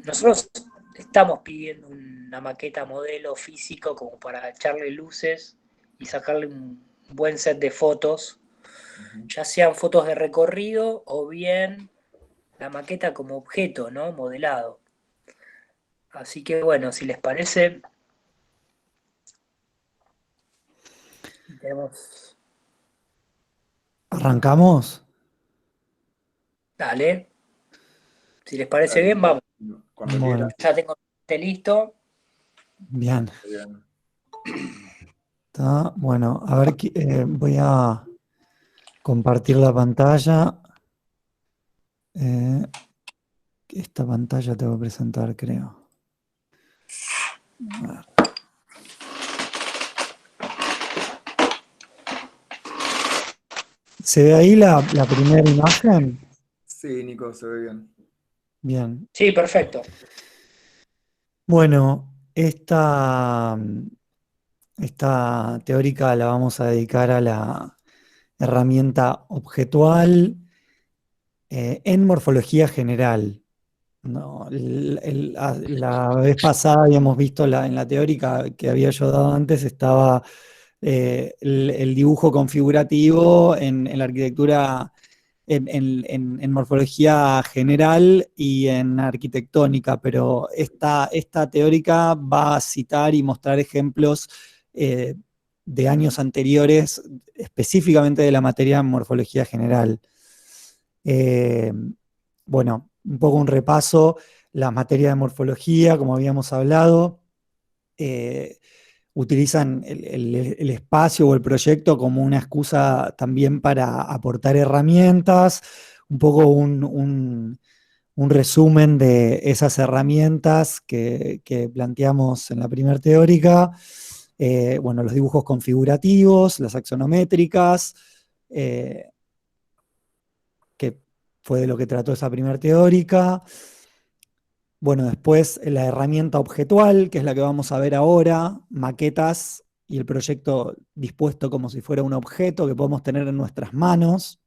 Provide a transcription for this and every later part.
Nosotros estamos pidiendo una maqueta modelo físico como para echarle luces y sacarle un buen set de fotos, Ujú. ya sean fotos de recorrido o bien la maqueta como objeto, ¿no? Modelado. Así que bueno, si les parece, tenemos... ¿Arrancamos? Dale, si les parece Dale, bien, vamos. cuando Bueno, quieras. Ya tengo listo. bien. Bien. Está. Bueno, a ver, voy a compartir la pantalla. Eh, esta pantalla te voy a presentar, creo. A ver. ¿Se ve ahí la primera imagen? Sí, Nico, se ve bien. Bien. Sí, perfecto. Bueno, esta teórica la vamos a dedicar a la herramienta objetual en morfología general. No, la vez pasada habíamos visto en la teórica que había yo dado antes, estaba el dibujo configurativo en la arquitectura, en morfología general y en arquitectónica, pero esta teórica va a citar y mostrar ejemplos eh, de años anteriores, específicamente de la materia morfología general. Eh, bueno, un poco un repaso, las materias de morfología, como habíamos hablado, eh, utilizan el espacio o el proyecto como una excusa también para aportar herramientas, un poco un resumen de esas herramientas que planteamos en la primera teórica. Bueno, los dibujos configurativos, las axonométricas, eh, que fue de lo que trató esa primera teórica. Bueno, después la herramienta objetual, que es la que vamos a ver ahora, maquetas y el proyecto dispuesto como si fuera un objeto que podemos tener en nuestras manos.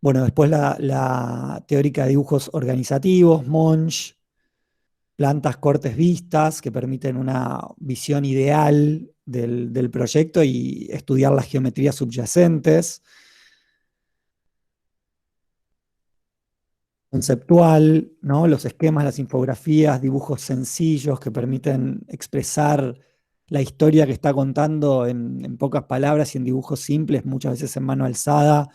Bueno, después la teórica de dibujos organizativos, Monge, plantas, cortes, vistas, que permiten una visión ideal del proyecto y estudiar las geometrías subyacentes. Conceptual, ¿no? Los esquemas, las infografías, dibujos sencillos que permiten expresar la historia que está contando en pocas palabras y en dibujos simples, muchas veces en mano alzada,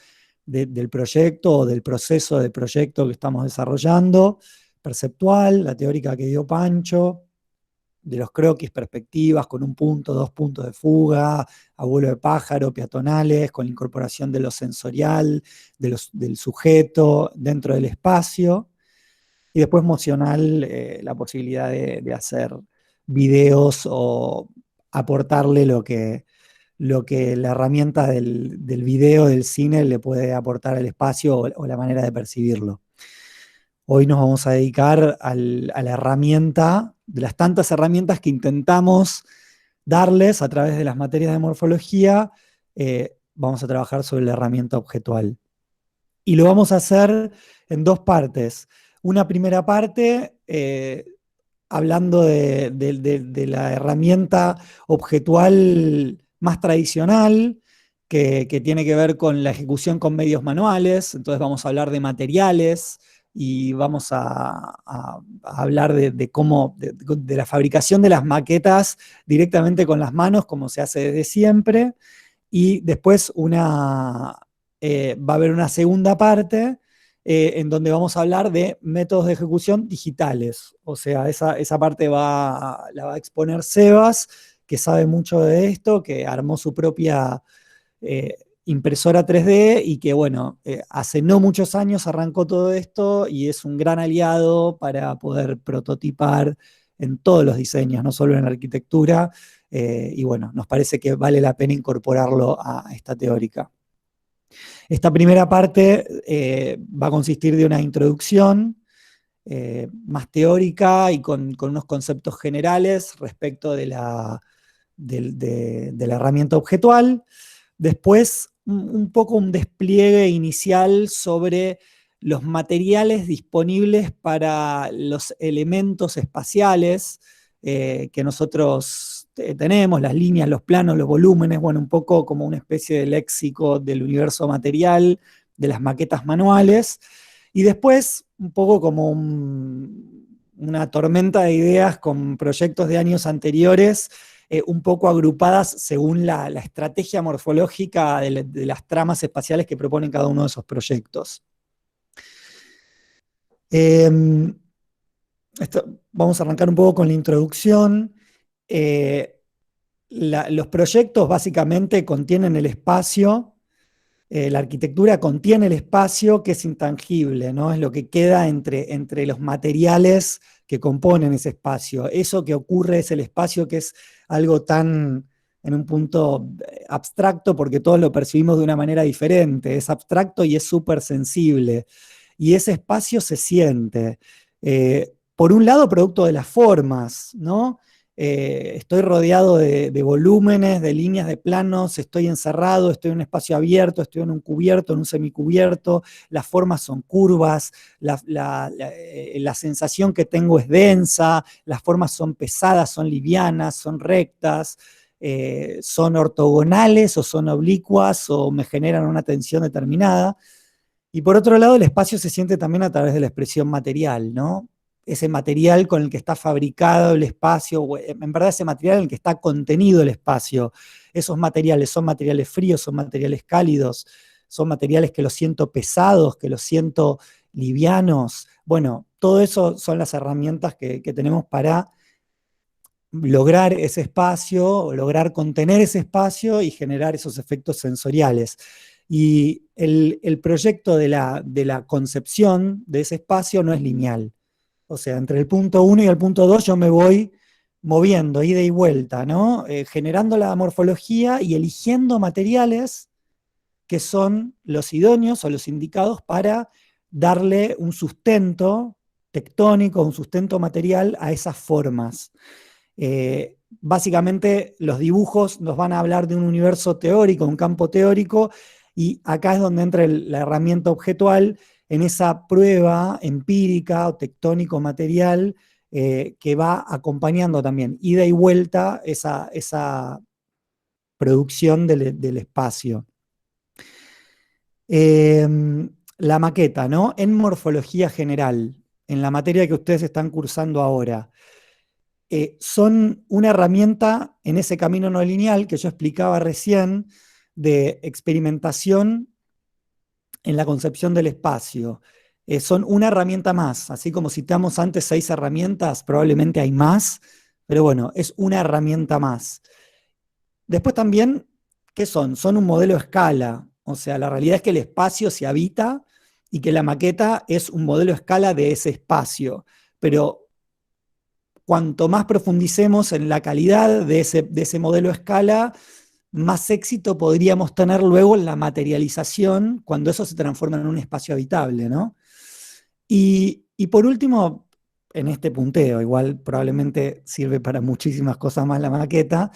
del proyecto o del proceso de proyecto que estamos desarrollando. Perceptual, la teórica que dio Pancho, de los croquis, perspectivas, con un punto, dos puntos de fuga, abuelo de pájaro, peatonales, con la incorporación de lo sensorial, del sujeto dentro del espacio. Y después emocional, la posibilidad de hacer videos o aportarle lo que la herramienta del video, del cine, le puede aportar al espacio o la manera de percibirlo. Hoy nos vamos a dedicar a la herramienta, de las tantas herramientas que intentamos darles a través de las materias de morfología, vamos a trabajar sobre la herramienta objetual. Y lo vamos a hacer en dos partes. Una primera parte, hablando de la herramienta objetual más tradicional, que tiene que ver con la ejecución con medios manuales. Entonces vamos a hablar de materiales y vamos a hablar de cómo, de la fabricación de las maquetas directamente con las manos, como se hace desde siempre. Y después va a haber una segunda parte en donde vamos a hablar de métodos de ejecución digitales. O sea, esa parte la va a exponer Sebas, que sabe mucho de esto, que armó su propia eh, impresora 3D y que, bueno, hace no muchos años arrancó todo esto y es un gran aliado para poder prototipar en todos los diseños, no solo en arquitectura. Y bueno, nos parece que vale la pena incorporarlo a esta teórica. Esta primera parte va a consistir de una introducción más teórica y con unos conceptos generales respecto de la herramienta objetual. Después, un poco un despliegue inicial sobre los materiales disponibles para los elementos espaciales que nosotros tenemos, las líneas, los planos, los volúmenes, bueno, un poco como una especie de léxico del universo material, de las maquetas manuales, y después un poco como una tormenta de ideas con proyectos de años anteriores, un poco agrupadas según la estrategia morfológica de las tramas espaciales que proponen cada uno de esos proyectos. Vamos a arrancar un poco con la introducción. Los proyectos básicamente contienen el espacio, la arquitectura contiene el espacio que es intangible, ¿no? Es lo que queda entre los materiales que componen ese espacio. Eso que ocurre es el espacio, que es algo tan, en un punto abstracto, porque todos lo percibimos de una manera diferente. Es abstracto y es súper sensible. Y ese espacio se siente. Por un lado, producto de las formas, ¿no? Estoy rodeado de volúmenes, de líneas, de planos, estoy encerrado, estoy en un espacio abierto, estoy en un cubierto, en un semicubierto, las formas son curvas, la sensación que tengo es densa, las formas son pesadas, son livianas, son rectas, son ortogonales o son oblicuas o me generan una tensión determinada. Y por otro lado, el espacio se siente también a través de la expresión material, ¿no? Ese material con el que está fabricado el espacio, o en verdad ese material en el que está contenido el espacio. Esos materiales son materiales fríos, son materiales cálidos, son materiales que los siento pesados, que los siento livianos. Bueno, todo eso son las herramientas que tenemos para lograr ese espacio, lograr contener ese espacio y generar esos efectos sensoriales. Y el proyecto de la concepción de ese espacio no es lineal. O sea, entre el punto 1 y el punto 2 yo me voy moviendo, ida y vuelta, ¿no? Generando la morfología y eligiendo materiales que son los idóneos o los indicados para darle un sustento tectónico, un sustento material a esas formas. Básicamente los dibujos nos van a hablar de un universo teórico, un campo teórico, y acá es donde entra la herramienta objetual, en esa prueba empírica o tectónico-material que va acompañando también, ida y vuelta, esa producción del espacio. La maqueta, ¿no? En morfología general, en la materia que ustedes están cursando ahora, son una herramienta en ese camino no lineal que yo explicaba recién, de experimentación en la concepción del espacio. Son una herramienta más, así como citamos antes 6 herramientas, probablemente hay más, pero bueno, es una herramienta más. Después también, ¿qué son? Son un modelo a escala, o sea, la realidad es que el espacio se habita y que la maqueta es un modelo a escala de ese espacio, pero cuanto más profundicemos en la calidad de ese modelo a escala, más éxito podríamos tener luego en la materialización cuando eso se transforma en un espacio habitable, ¿no? Y por último, en este punteo, igual probablemente sirve para muchísimas cosas más la maqueta,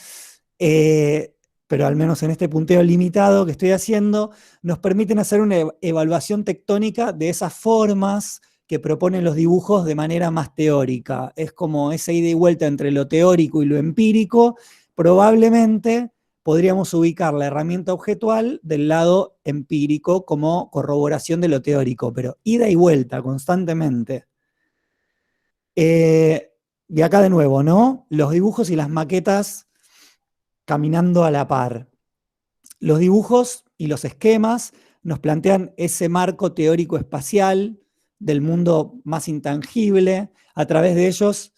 pero al menos en este punteo limitado que estoy haciendo, nos permiten hacer una evaluación tectónica de esas formas que proponen los dibujos de manera más teórica. Es como esa ida y vuelta entre lo teórico y lo empírico. Probablemente podríamos ubicar la herramienta objetual del lado empírico como corroboración de lo teórico, pero ida y vuelta constantemente. Y acá de nuevo, ¿no? Los dibujos y las maquetas caminando a la par. Los dibujos y los esquemas nos plantean ese marco teórico espacial del mundo más intangible. A través de ellos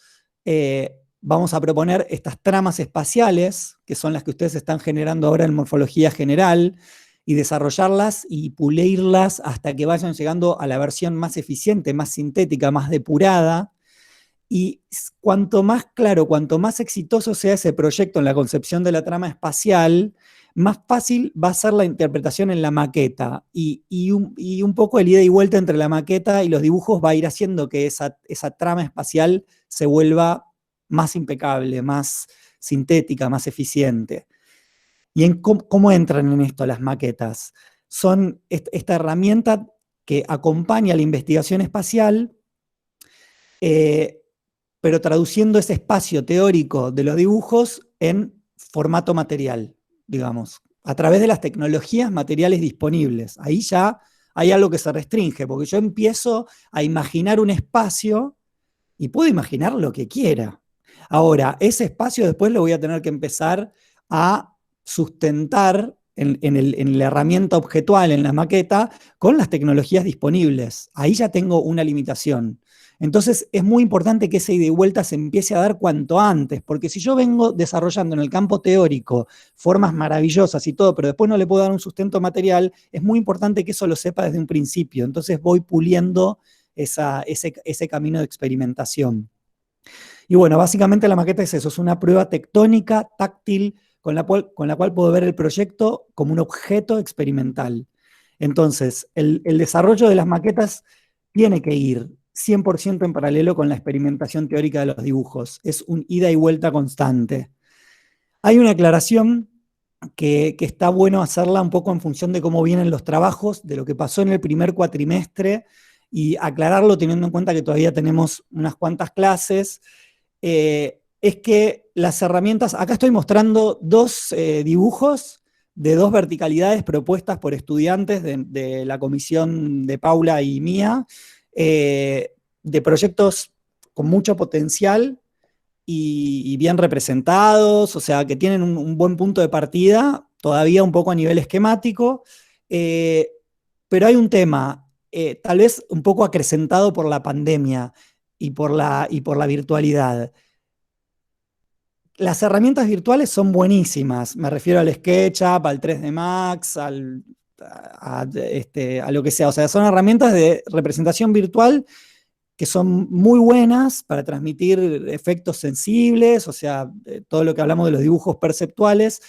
vamos a proponer estas tramas espaciales, que son las que ustedes están generando ahora en morfología general, y desarrollarlas y pulirlas hasta que vayan llegando a la versión más eficiente, más sintética, más depurada. Y cuanto más claro, cuanto más exitoso sea ese proyecto en la concepción de la trama espacial, más fácil va a ser la interpretación en la maqueta. Y un poco el ida y vuelta entre la maqueta y los dibujos va a ir haciendo que esa trama espacial se vuelva más impecable, más sintética, más eficiente. ¿Y cómo entran en esto las maquetas? Son esta herramienta que acompaña la investigación espacial, pero traduciendo ese espacio teórico de los dibujos en formato material, digamos, a través de las tecnologías materiales disponibles. Ahí ya hay algo que se restringe, porque yo empiezo a imaginar un espacio y puedo imaginar lo que quiera. Ahora, ese espacio después lo voy a tener que empezar a sustentar en la herramienta objetual, en la maqueta, con las tecnologías disponibles. Ahí ya tengo una limitación. Entonces es muy importante que esa ida y vuelta se empiece a dar cuanto antes, porque si yo vengo desarrollando en el campo teórico formas maravillosas y todo, pero después no le puedo dar un sustento material, es muy importante que eso lo sepa desde un principio. Entonces voy puliendo ese camino de experimentación. Y bueno, básicamente la maqueta es eso, es una prueba tectónica, táctil, con la cual puedo ver el proyecto como un objeto experimental. Entonces, el desarrollo de las maquetas tiene que ir 100% en paralelo con la experimentación teórica de los dibujos. Es un ida y vuelta constante. Hay una aclaración que está bueno hacerla un poco en función de cómo vienen los trabajos, de lo que pasó en el primer cuatrimestre, y aclararlo teniendo en cuenta que todavía tenemos unas cuantas clases. Es que las herramientas, acá estoy mostrando dos dibujos de dos verticalidades propuestas por estudiantes de la comisión de Paula y mía, de proyectos con mucho potencial y bien representados, o sea, que tienen un buen punto de partida, todavía un poco a nivel esquemático, pero hay un tema, tal vez un poco acrecentado por la pandemia y por la virtualidad. Las herramientas virtuales son buenísimas, me refiero al SketchUp, al 3D Max, a lo que sea, o sea, son herramientas de representación virtual que son muy buenas para transmitir efectos sensibles, o sea, todo lo que hablamos de los dibujos perceptuales,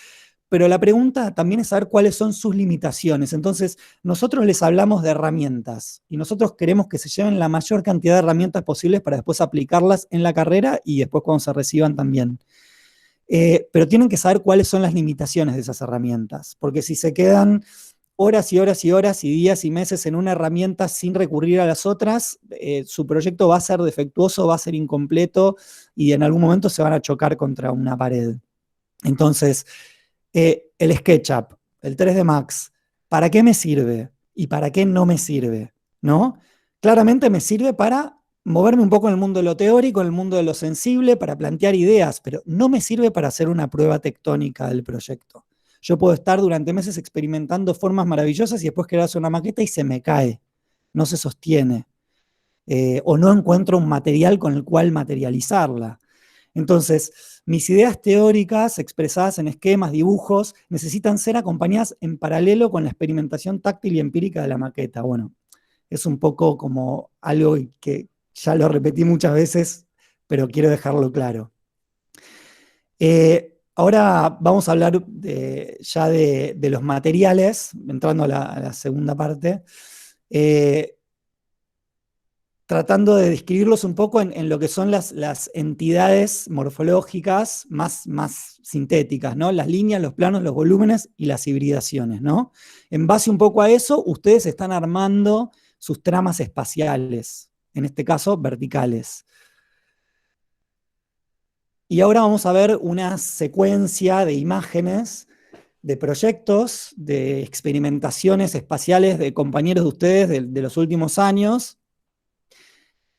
pero la pregunta también es saber cuáles son sus limitaciones. Entonces, nosotros les hablamos de herramientas, y nosotros queremos que se lleven la mayor cantidad de herramientas posibles para después aplicarlas en la carrera y después cuando se reciban también. Pero tienen que saber cuáles son las limitaciones de esas herramientas, porque si se quedan horas y horas y horas y días y meses en una herramienta sin recurrir a las otras, su proyecto va a ser defectuoso, va a ser incompleto y en algún momento se van a chocar contra una pared. Entonces, el SketchUp, el 3D Max, ¿para qué me sirve? ¿Y para qué no me sirve? ¿No? Claramente me sirve para moverme un poco en el mundo de lo teórico, en el mundo de lo sensible, para plantear ideas, pero no me sirve para hacer una prueba tectónica del proyecto. Yo puedo estar durante meses experimentando formas maravillosas y después quiero hacer una maqueta y se me cae, no se sostiene, o no encuentro un material con el cual materializarla. Entonces, mis ideas teóricas expresadas en esquemas, dibujos, necesitan ser acompañadas en paralelo con la experimentación táctil y empírica de la maqueta. Bueno, es un poco como algo que ya lo repetí muchas veces, pero quiero dejarlo claro. Ahora vamos a hablar ya de los materiales, entrando a la segunda parte, tratando de describirlos un poco en lo que son las entidades morfológicas más sintéticas, ¿no? Las líneas, los planos, los volúmenes y las hibridaciones, ¿no? En base un poco a eso, ustedes están armando sus tramas espaciales, en este caso verticales. Y ahora vamos a ver una secuencia de imágenes, de proyectos, de experimentaciones espaciales de compañeros de ustedes de los últimos años,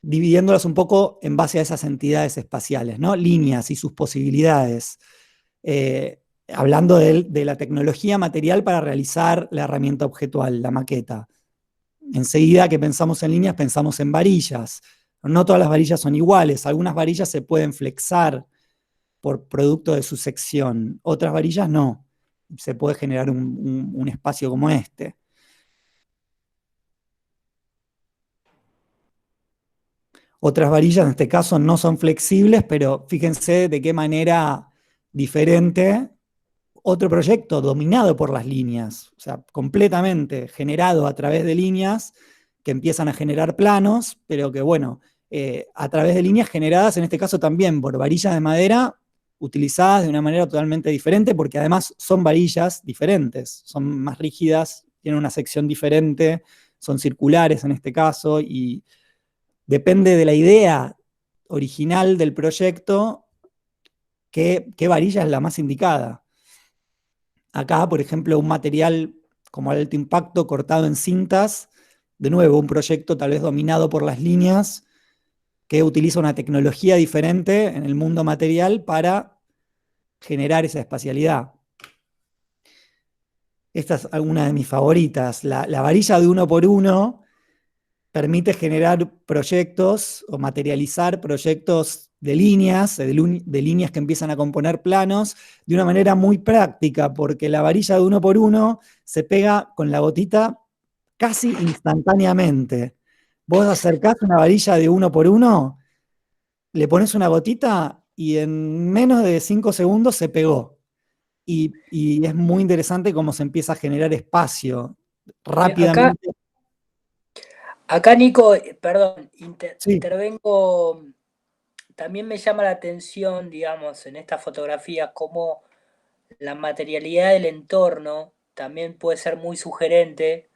dividiéndolas un poco en base a esas entidades espaciales, ¿no? Líneas y sus posibilidades. Hablando de la tecnología material para realizar la herramienta objetual, la maqueta. Enseguida que pensamos en líneas, pensamos en varillas. No todas las varillas son iguales. Algunas varillas se pueden flexar por producto de su sección. Otras varillas no. Se puede generar un espacio como este. Otras varillas en este caso no son flexibles, pero fíjense de qué manera diferente. Otro proyecto dominado por las líneas, o sea, completamente generado a través de líneas que empiezan a generar planos, pero que bueno, a través de líneas generadas en este caso también por varillas de madera utilizadas de una manera totalmente diferente, porque además son varillas diferentes, son más rígidas, tienen una sección diferente, son circulares en este caso, y depende de la idea original del proyecto, qué varilla es la más indicada. Acá, por ejemplo, un material como el alto impacto cortado en cintas, de nuevo, un proyecto tal vez dominado por las líneas, que utiliza una tecnología diferente en el mundo material para generar esa espacialidad. Esta es una de mis favoritas. La varilla de 1x1 permite generar proyectos o materializar proyectos de líneas, de líneas que empiezan a componer planos, de una manera muy práctica, porque la varilla de 1x1 se pega con la gotita casi instantáneamente. Vos acercás una varilla de 1x1, le pones una gotita y en menos de 5 segundos se pegó. Y es muy interesante cómo se empieza a generar espacio Acá, rápidamente. acá Nico, perdón, Sí, intervengo. También me llama la atención, digamos, en esta fotografía, cómo la materialidad del entorno también puede ser muy sugerente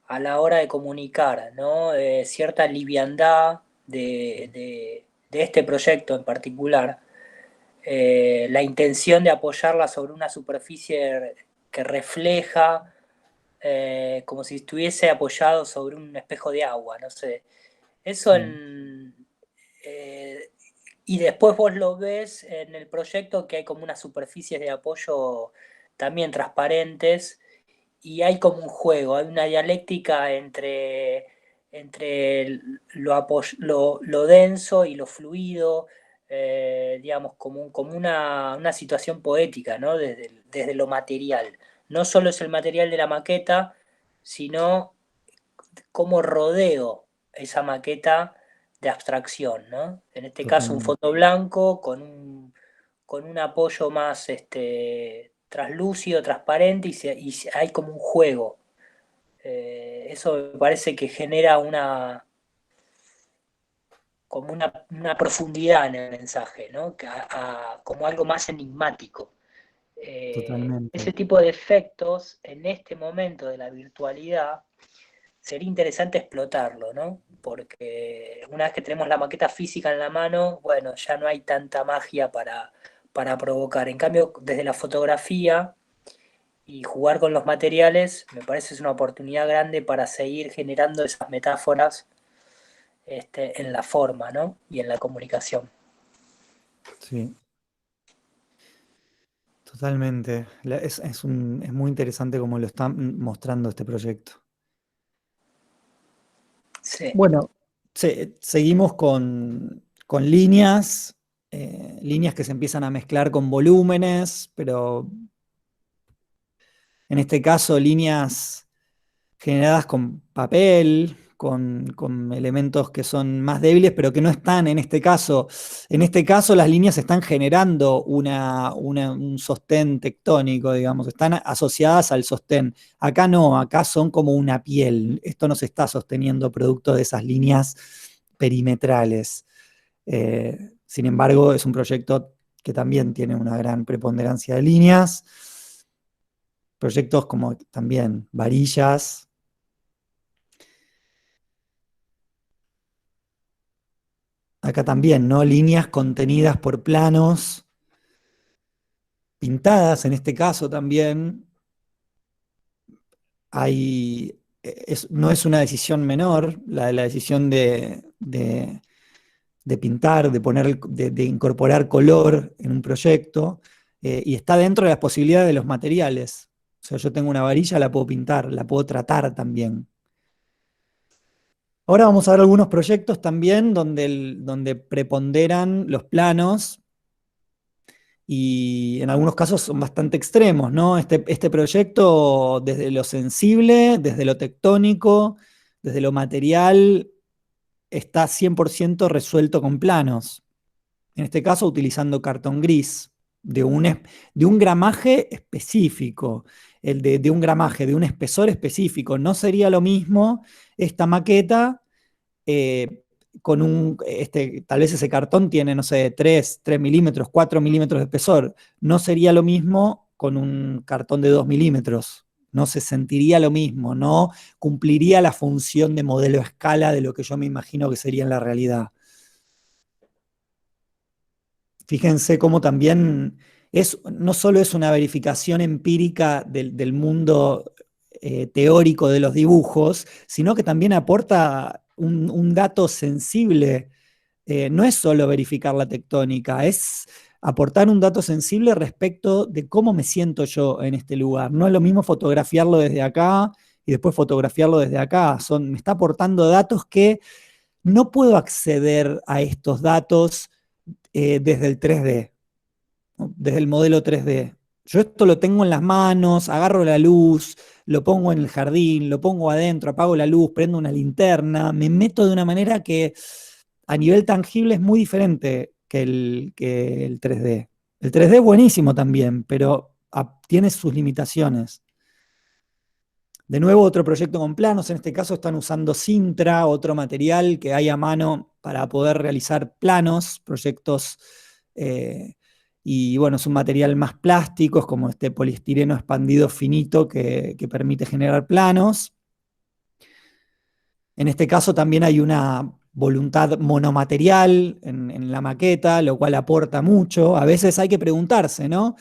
a la hora de comunicar, ¿no? Cierta liviandad de este proyecto en particular. La intención de apoyarla sobre una superficie que refleja, como si estuviese apoyado sobre un espejo de agua, no sé. Eso sí, eh, y después vos lo ves en el proyecto que hay como unas superficies de apoyo también transparentes y hay como un juego, hay una dialéctica entre lo denso y lo fluido, digamos, como una situación poética, ¿no? Desde lo material. No solo es el material de la maqueta, sino cómo rodeo esa maqueta de abstracción, ¿no? En este caso un totalmente. fondo blanco con un apoyo más traslúcido, transparente y hay como un juego. Eso me parece que genera como una profundidad en el mensaje, ¿no? Como algo más enigmático. Totalmente. Ese tipo de efectos en este momento de la virtualidad sería interesante explotarlo, ¿no? Porque una vez que tenemos la maqueta física en la mano, bueno, ya no hay tanta magia para provocar. En cambio, desde la fotografía y jugar con los materiales, me parece es una oportunidad grande para seguir generando esas metáforas en la forma, ¿no? Y en la comunicación. Sí, totalmente. Es muy interesante cómo lo están mostrando este proyecto. Sí. Bueno, seguimos con líneas, líneas que se empiezan a mezclar con volúmenes, pero en este caso líneas generadas con papel, con elementos que son más débiles, pero que no están en este caso. En este caso las líneas están generando un sostén tectónico, digamos, están asociadas al sostén. Acá no, acá son como una piel. Esto no se está sosteniendo producto de esas líneas perimetrales. Sin embargo, es un proyecto que también tiene una gran preponderancia de líneas. Proyectos como también varillas. Acá también, ¿no? Líneas contenidas por planos, pintadas en este caso también. No es una decisión menor, la decisión de pintar, de incorporar color en un proyecto, y está dentro de las posibilidades de los materiales. O sea, yo tengo una varilla, la puedo pintar, la puedo tratar también. Ahora vamos a ver algunos proyectos también donde preponderan los planos y en algunos casos son bastante extremos, ¿no? Este proyecto, desde lo sensible, desde lo tectónico, desde lo material, está 100% resuelto con planos. En este caso, utilizando cartón gris, de un gramaje específico, de un gramaje, de un espesor específico. No sería lo mismo esta maqueta eh, tal vez ese cartón tiene, no sé, 3 milímetros, 4 milímetros de espesor. No sería lo mismo con un cartón de 2 milímetros. no se sentiría lo mismo, no cumpliría la función de modelo a escala de lo que yo me imagino que sería en la realidad. Fíjense cómo también no solo es una verificación empírica del mundo teórico de los dibujos, sino que también aporta un dato sensible. No es solo verificar la tectónica, es aportar un dato sensible respecto de cómo me siento yo en este lugar. No es lo mismo fotografiarlo desde acá y después fotografiarlo desde acá. Me está aportando datos que no puedo acceder a estos datos desde el 3D, ¿no? Desde el modelo 3D. Yo esto lo tengo en las manos, agarro la luz, lo pongo en el jardín, lo pongo adentro, apago la luz, prendo una linterna, me meto de una manera que a nivel tangible es muy diferente que el 3D. El 3D es buenísimo también, pero tiene sus limitaciones. De nuevo, otro proyecto con planos, en este caso están usando Sintra, otro material que hay a mano para poder realizar planos, proyectos, y bueno, es un material más plástico, es como este poliestireno expandido finito que permite generar planos. En este caso también hay una voluntad monomaterial en la maqueta, lo cual aporta mucho. A veces hay que preguntarse, ¿no?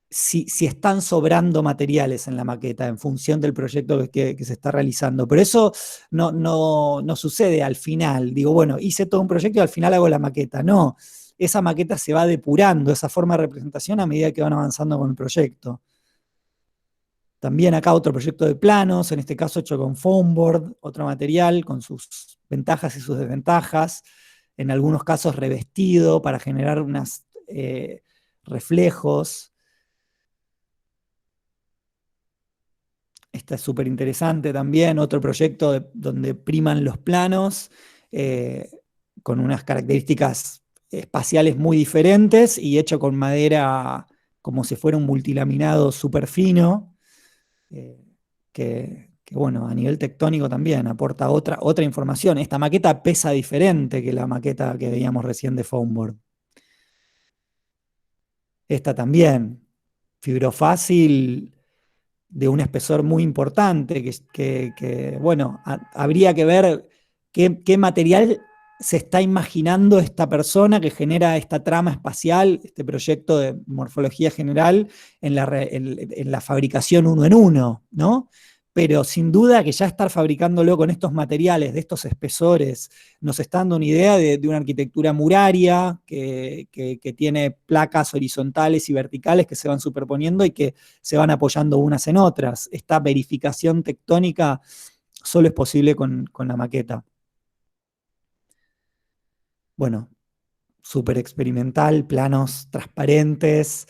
Si están sobrando materiales en la maqueta en función del proyecto que se está realizando. Pero eso no sucede al final. Digo, bueno, hice todo un proyecto y al final hago la maqueta. No, esa maqueta se va depurando, esa forma de representación a medida que van avanzando con el proyecto. También acá otro proyecto de planos, en este caso hecho con foam board, otro material con sus ventajas y sus desventajas, en algunos casos revestido para generar unos reflejos. Esta es súper interesante también, otro proyecto donde priman los planos, con unas características espaciales muy diferentes y hecho con madera como si fuera un multilaminado súper fino, que bueno, a nivel tectónico también aporta otra información. Esta maqueta pesa diferente que la maqueta que veíamos recién de Foamboard. Esta también, fibrofácil de un espesor muy importante, bueno, habría que ver qué material se está imaginando esta persona que genera esta trama espacial, este proyecto de morfología general en la fabricación uno en uno, ¿no? Pero sin duda que ya estar fabricándolo con estos materiales, de estos espesores, nos está dando una idea de una arquitectura muraria que tiene placas horizontales y verticales que se van superponiendo y que se van apoyando unas en otras. Esta verificación tectónica solo es posible con la maqueta. Bueno, súper experimental, planos transparentes,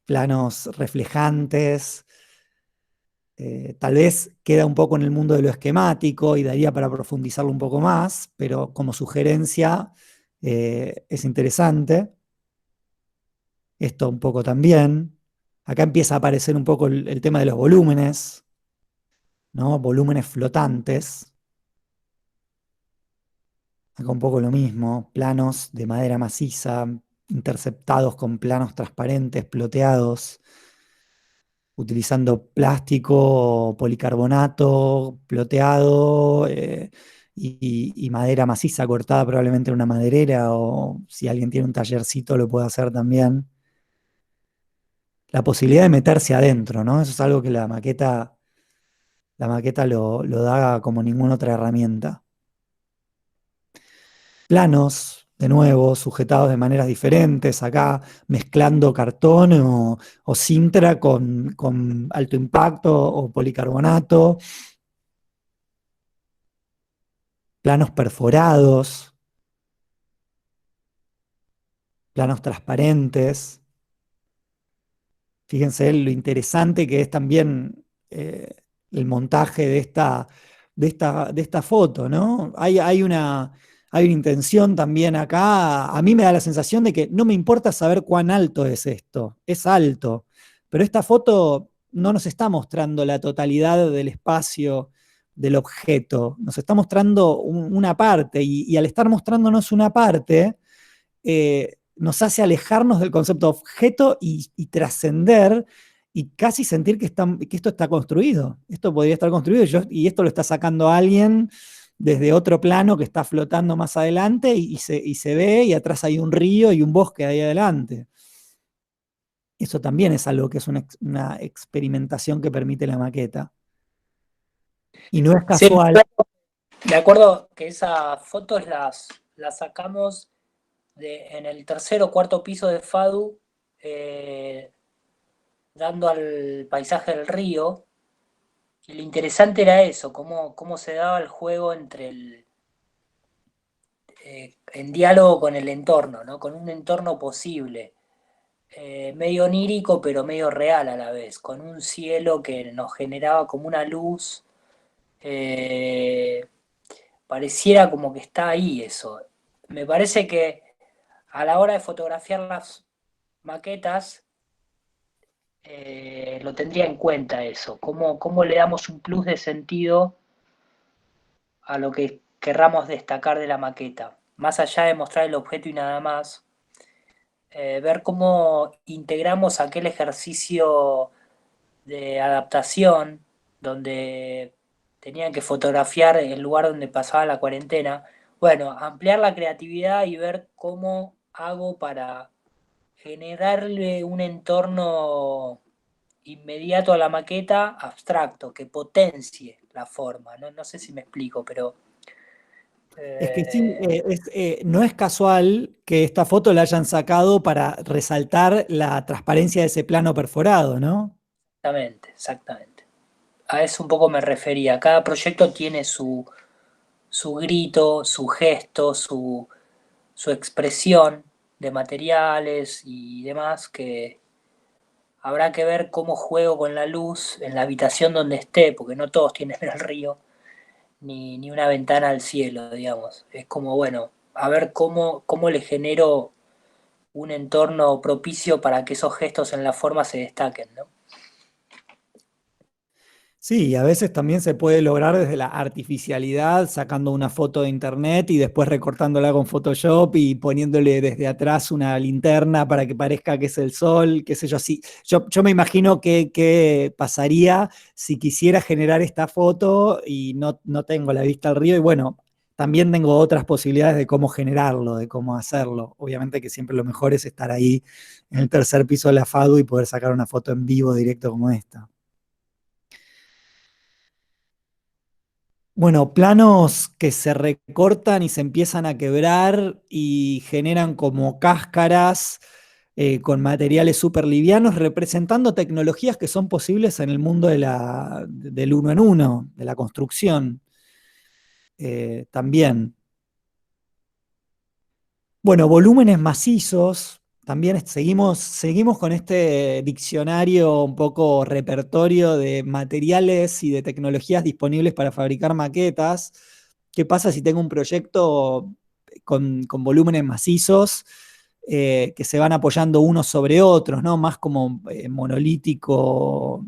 planos reflejantes. Tal vez queda un poco en el mundo de lo esquemático y daría para profundizarlo un poco más, pero como sugerencia es interesante. Esto un poco también. Acá empieza a aparecer un poco el tema de los volúmenes, ¿no? Volúmenes flotantes. Acá un poco lo mismo, planos de madera maciza, interceptados con planos transparentes, ploteados, utilizando plástico, policarbonato, ploteado, y madera maciza cortada probablemente en una maderera, o si alguien tiene un tallercito lo puede hacer también. La posibilidad de meterse adentro, ¿no? Eso es algo que la maqueta lo da como ninguna otra herramienta. Planos, de nuevo, sujetados de maneras diferentes, acá mezclando cartón o Sintra con alto impacto o policarbonato. Planos perforados, planos transparentes. Fíjense lo interesante que es también el montaje de esta foto, ¿no? Hay una intención también acá. A mí me da la sensación de que no me importa saber cuán alto es esto, es alto, pero esta foto no nos está mostrando la totalidad del espacio del objeto, nos está mostrando una parte y al estar mostrándonos una parte, nos hace alejarnos del concepto objeto y trascender y casi sentir que esto está construido. Esto podría estar construido y esto lo está sacando alguien desde otro plano que está flotando más adelante y se ve, y atrás hay un río y un bosque ahí adelante. Eso también es algo que es una experimentación que permite la maqueta. Y no es Sí, casual. me acuerdo que esas fotos las sacamos en el tercer o cuarto piso de Fadu, eh, dando al paisaje del río. Y lo interesante era eso, cómo se daba el juego en diálogo con el entorno, ¿no? Con un entorno posible, medio onírico pero medio real a la vez, con un cielo que nos generaba como una luz, eh, pareciera como que está ahí eso. Me parece que a la hora de fotografiar las maquetas, lo tendría en cuenta eso, cómo le damos un plus de sentido a lo que querramos destacar de la maqueta. Más allá de mostrar el objeto y nada más, ver cómo integramos aquel ejercicio de adaptación donde tenían que fotografiar el lugar donde pasaba la cuarentena. Bueno, ampliar la creatividad y ver cómo hago para generarle un entorno inmediato a la maqueta abstracto, que potencie la forma. No, no sé si me explico, pero Es que sí, eh, no es casual que esta foto la hayan sacado para resaltar la transparencia de ese plano perforado, ¿no? exactamente, exactamente. A eso un poco me refería. Cada proyecto tiene su grito, su gesto, su expresión de materiales y demás que habrá que ver cómo juego con la luz en la habitación donde esté, porque no todos tienen el río ni una ventana al cielo, digamos. Es como, bueno, a ver cómo le genero un entorno propicio para que esos gestos en la forma se destaquen, ¿no? Sí, y a veces también se puede lograr desde la artificialidad, sacando una foto de internet y después recortándola con Photoshop y poniéndole desde atrás una linterna para que parezca que es el sol, qué sé yo. Sí, yo me imagino qué pasaría si quisiera generar esta foto y no tengo la vista al río. Y bueno, también tengo otras posibilidades de cómo generarlo, de cómo hacerlo. Obviamente que siempre lo mejor es estar ahí en el tercer piso de la FADU y poder sacar una foto en vivo directo como esta. Bueno, planos que se recortan y se empiezan a quebrar y generan como cáscaras con materiales súper livianos, representando tecnologías que son posibles en el mundo del uno en uno, de la construcción también. Bueno, volúmenes macizos. También seguimos con este diccionario un poco repertorio de materiales y de tecnologías disponibles para fabricar maquetas. ¿Qué pasa si tengo un proyecto con volúmenes macizos que se van apoyando unos sobre otros, ¿no? Más como monolítico,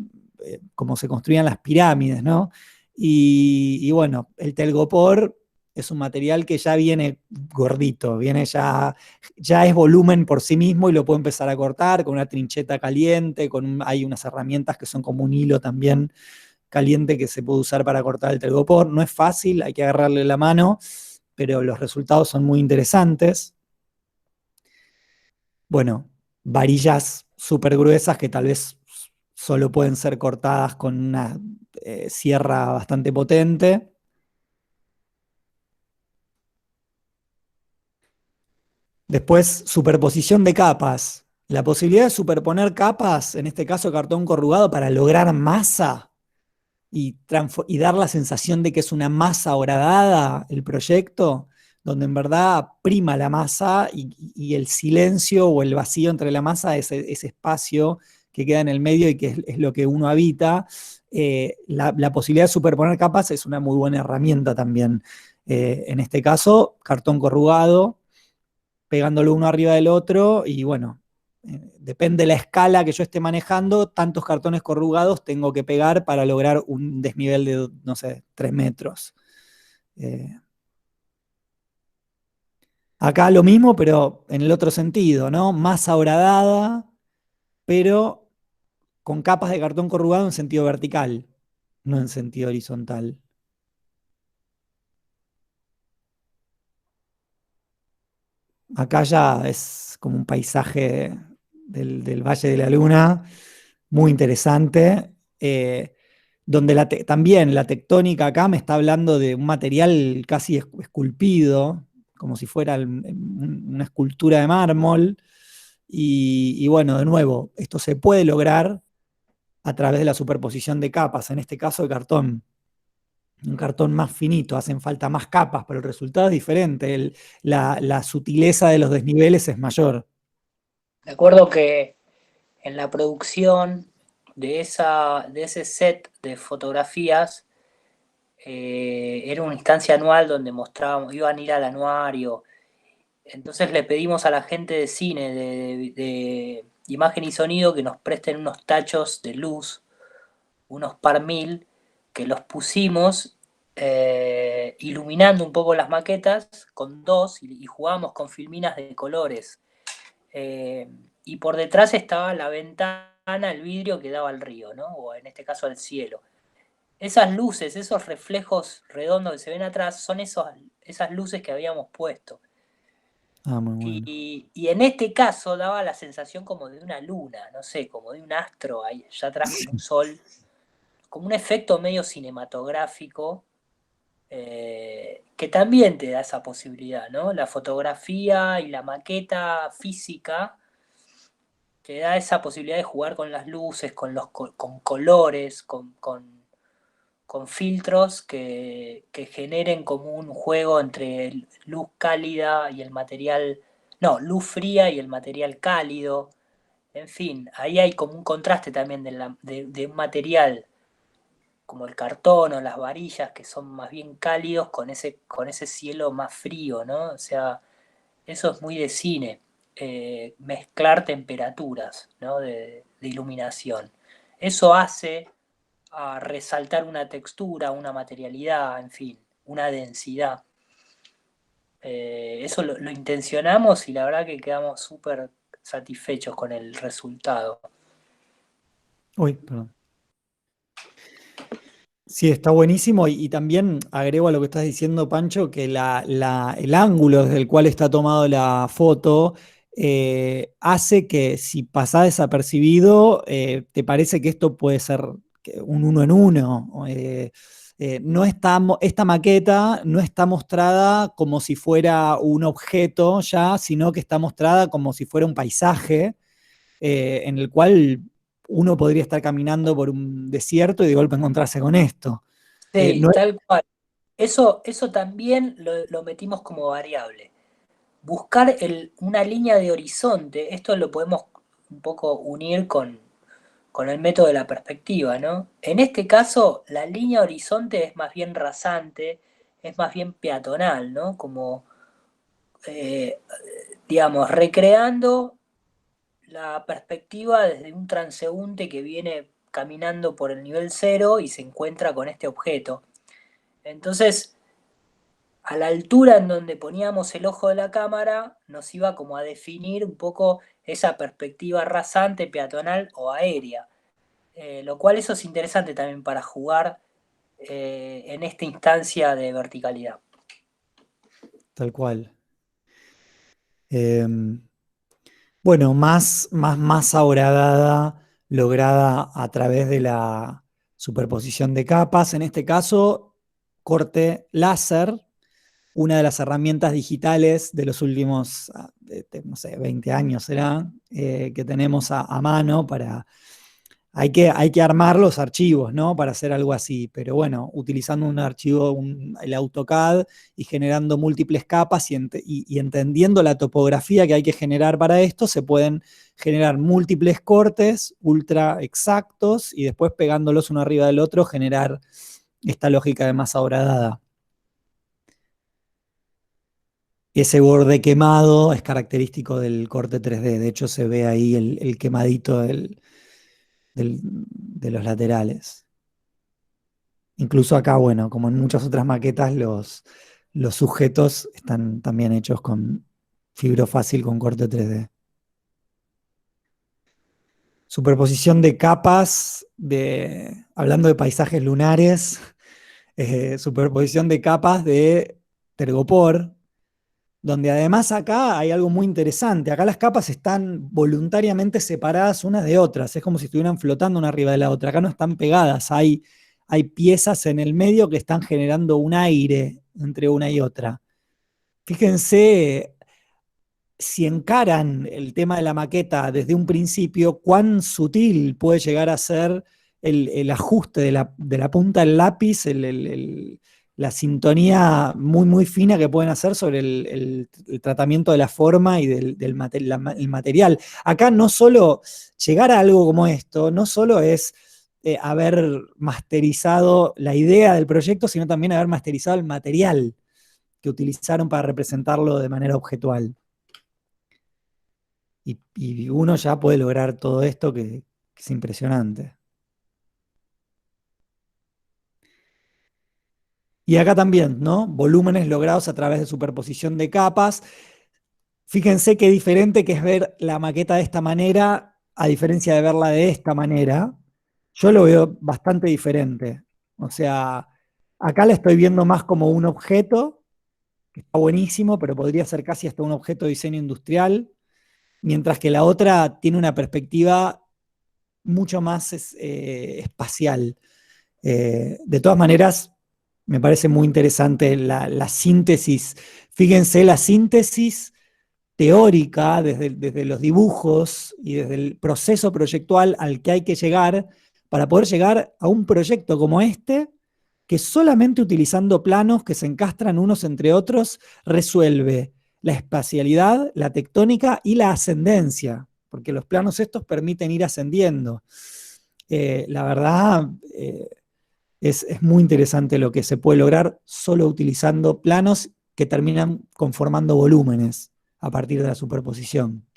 como se construían las pirámides, ¿no? Y bueno, el telgopor es un material que ya viene gordito, ya es volumen por sí mismo y lo puedo empezar a cortar con una trincheta caliente, hay unas herramientas que son como un hilo también caliente que se puede usar para cortar el telgopor. No es fácil, hay que agarrarle la mano, pero los resultados son muy interesantes. Bueno, varillas súper gruesas que tal vez solo pueden ser cortadas con una sierra bastante potente. Después, superposición de capas. La posibilidad de superponer capas, en este caso cartón corrugado, para lograr masa y dar la sensación de que es una masa horadada el proyecto, donde en verdad prima la masa y el silencio o el vacío entre la masa, ese espacio que queda en el medio y que es lo que uno habita. La posibilidad de superponer capas es una muy buena herramienta también. En este caso, cartón corrugado pegándolo uno arriba del otro y bueno, depende de la escala que yo esté manejando, tantos cartones corrugados tengo que pegar para lograr un desnivel de, no sé, 3 metros. Eh, Acá lo mismo, pero en el otro sentido, ¿no? Masa horadada, pero con capas de cartón corrugado en sentido vertical, no en sentido horizontal. Acá ya es como un paisaje del Valle de la Luna, muy interesante, donde también la tectónica acá me está hablando de un material casi esculpido, como si fuera una escultura de mármol, y bueno, de nuevo, esto se puede lograr a través de la superposición de capas, en este caso de cartón. Un cartón más finito, hacen falta más capas, pero el resultado es diferente, la sutileza de los desniveles es mayor. Me acuerdo que en la producción de ese set de fotografías era una instancia anual donde mostrábamos, iban a ir al anuario. Entonces le pedimos a la gente de cine, de imagen y sonido, que nos presten unos tachos de luz, unos par mil, que los pusimos iluminando un poco las maquetas con dos y jugamos con filminas de colores. Eh, y por detrás estaba la ventana, el vidrio que daba al río, ¿no? O en este caso al cielo. Esas luces, esos reflejos redondos que se ven atrás, son esas luces que habíamos puesto. Ah, muy bueno. Y en este caso daba la sensación como de una luna, no sé, como de un astro ahí, allá atrás con un sol, como un efecto medio cinematográfico, que también te da esa posibilidad, ¿no? La fotografía y la maqueta física te da esa posibilidad de jugar con las luces, con colores, con filtros que generen como un juego entre luz cálida y el material, no, luz fría y el material cálido. En fin, ahí hay como un contraste también de un material como el cartón o las varillas que son más bien cálidos con ese cielo más frío, ¿no? O sea, eso es muy de cine, mezclar temperaturas, ¿no? De iluminación. Eso hace a resaltar una textura, una materialidad, en fin, una densidad. Eso lo intencionamos y la verdad que quedamos súper satisfechos con el resultado. Uy, perdón. Sí, está buenísimo y también agrego a lo que estás diciendo, Pancho, que el ángulo desde el cual está tomado la foto hace que si pasa desapercibido, te parece que esto puede ser un uno en uno. No está, esta maqueta no está mostrada como si fuera un objeto ya, sino que está mostrada como si fuera un paisaje en el cual uno podría estar caminando por un desierto y de golpe encontrarse con esto. Sí, No es- tal cual. Eso también lo metimos como variable. Buscar una línea de horizonte, esto lo podemos un poco unir con el método de la perspectiva, ¿no? En este caso, la línea horizonte es más bien rasante, es más bien peatonal, ¿no? Como, eh, digamos, recreando la perspectiva desde un transeúnte que viene caminando por el nivel cero y se encuentra con este objeto. Entonces, a la altura en donde poníamos el ojo de la cámara, nos iba como a definir un poco esa perspectiva rasante, peatonal o aérea. Lo cual eso es interesante también para jugar en esta instancia de verticalidad. tal cual. Eh, bueno, masa horadada lograda a través de la superposición de capas, en este caso, corte láser, una de las herramientas digitales de los últimos, no sé, 20 años será, que tenemos a mano para. Hay que armar los archivos, ¿no? Para hacer algo así, pero bueno, utilizando un archivo, el AutoCAD y generando múltiples capas y entendiendo la topografía que hay que generar para esto, se pueden generar múltiples cortes ultra exactos y después pegándolos uno arriba del otro generar esta lógica de masa horadada. Ese borde quemado es característico del corte 3D. De hecho, se ve ahí el quemadito de los laterales. Incluso acá, bueno, como en muchas otras maquetas, los sujetos están también hechos con fibrofácil con corte 3D. superposición de capas, hablando de paisajes lunares, superposición de capas de Tergopor, donde además acá hay algo muy interesante. Acá las capas están voluntariamente separadas unas de otras, es como si estuvieran flotando una arriba de la otra. Acá no están pegadas, hay piezas en el medio que están generando un aire entre una y otra. Fíjense, si encaran el tema de la maqueta desde un principio, cuán sutil puede llegar a ser el ajuste de la punta del lápiz, la sintonía muy, muy fina que pueden hacer sobre el tratamiento de la forma y el material. Acá no solo llegar a algo como esto, no solo es haber masterizado la idea del proyecto, sino también haber masterizado el material que utilizaron para representarlo de manera objetual. Y uno ya puede lograr todo esto que es impresionante. Y acá también, ¿no? Volúmenes logrados a través de superposición de capas. Fíjense qué diferente que es ver la maqueta de esta manera a diferencia de verla de esta manera. Yo lo veo bastante diferente. O sea, acá la estoy viendo más como un objeto, que está buenísimo, pero podría ser casi hasta un objeto de diseño industrial, mientras que la otra tiene una perspectiva mucho más espacial. De todas maneras, me parece muy interesante la síntesis. Fíjense la síntesis teórica desde los dibujos y desde el proceso proyectual al que hay que llegar para poder llegar a un proyecto como este, que solamente utilizando planos que se encastran unos entre otros resuelve la espacialidad, la tectónica y la ascendencia, porque los planos estos permiten ir ascendiendo. La verdad, es muy interesante lo que se puede lograr solo utilizando planos que terminan conformando volúmenes a partir de la superposición.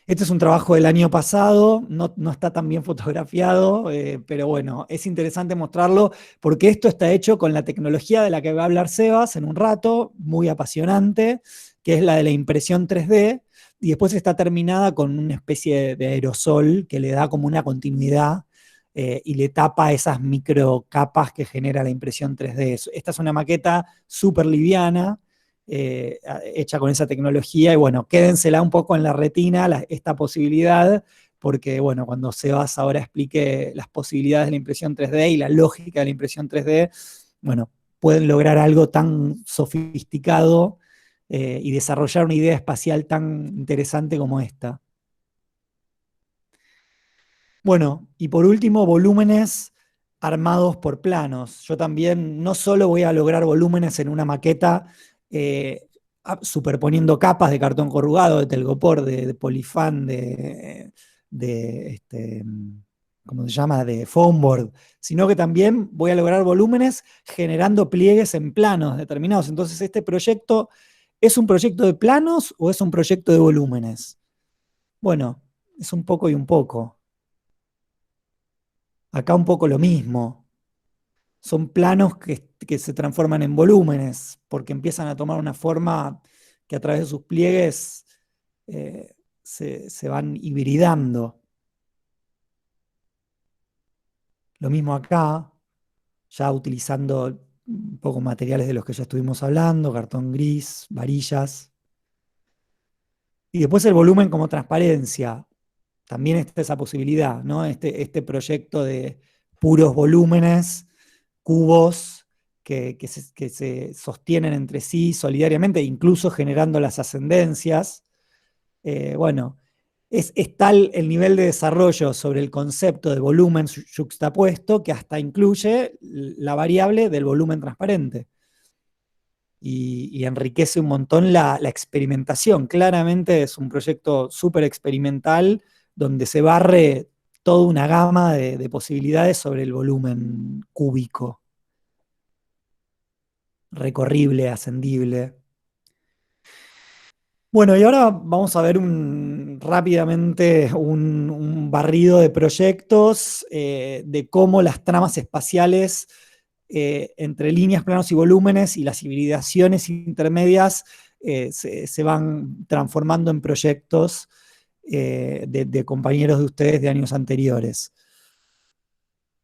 Este es un trabajo del año pasado, no está tan bien fotografiado, pero bueno, es interesante mostrarlo porque esto está hecho con la tecnología de la que va a hablar Sebas en un rato, muy apasionante, que es la de la impresión 3D, y después está terminada con una especie de aerosol que le da como una continuidad y le tapa esas microcapas que genera la impresión 3D. Esta es una maqueta súper liviana, hecha con esa tecnología, y bueno, quédensela un poco en la retina, esta posibilidad, porque bueno, cuando Sebas ahora explique las posibilidades de la impresión 3D y la lógica de la impresión 3D, bueno, pueden lograr algo tan sofisticado y desarrollar una idea espacial tan interesante como esta. Bueno, y por último, volúmenes armados por planos. Yo también no solo voy a lograr volúmenes en una maqueta superponiendo capas de cartón corrugado, de telgopor, de polifán, ¿cómo se llama?, de foam board, sino que también voy a lograr volúmenes generando pliegues en planos determinados. Entonces, ¿este proyecto es un proyecto de planos o es un proyecto de volúmenes? Bueno, es un poco y un poco. Acá un poco lo mismo. Son planos que se transforman en volúmenes, porque empiezan a tomar una forma que a través de sus pliegues se van hibridando. Lo mismo acá, ya utilizando un poco materiales de los que ya estuvimos hablando, cartón gris, varillas. Y después el volumen como transparencia. También está esa posibilidad, ¿no? Este proyecto de puros volúmenes, cubos que se sostienen entre sí solidariamente, incluso generando las ascendencias. Bueno, es tal el nivel de desarrollo sobre el concepto de volumen yuxtapuesto que hasta incluye la variable del volumen transparente. Y enriquece un montón la experimentación. Claramente es un proyecto súper experimental donde se barre toda una gama de posibilidades sobre el volumen cúbico. Recorrible, ascendible. Bueno, y ahora vamos a ver rápidamente un barrido de proyectos, de cómo las tramas espaciales entre líneas, planos y volúmenes y las hibridaciones intermedias se van transformando en proyectos de compañeros de ustedes de años anteriores.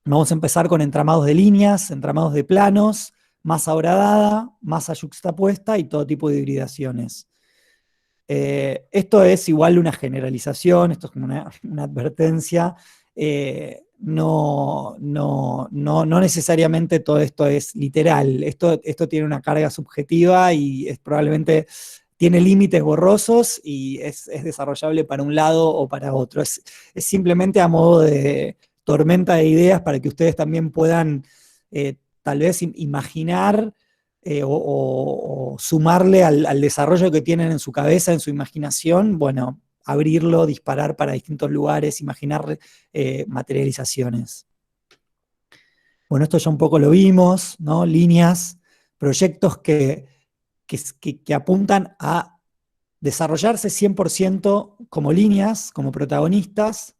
Vamos a empezar con entramados de líneas, entramados de planos, masa horadada, masa yuxtapuesta y todo tipo de hibridaciones. Esto es igual una generalización, esto es como una advertencia. No necesariamente todo esto es literal. Esto tiene una carga subjetiva y probablemente tiene límites borrosos y es desarrollable para un lado o para otro. Es simplemente a modo de tormenta de ideas para que ustedes también puedan tal vez imaginar o sumarle al desarrollo que tienen en su cabeza, en su imaginación, bueno, abrirlo, disparar para distintos lugares, imaginar materializaciones. Bueno, esto ya un poco lo vimos, ¿no? Líneas, proyectos que apuntan a desarrollarse 100% como líneas, como protagonistas.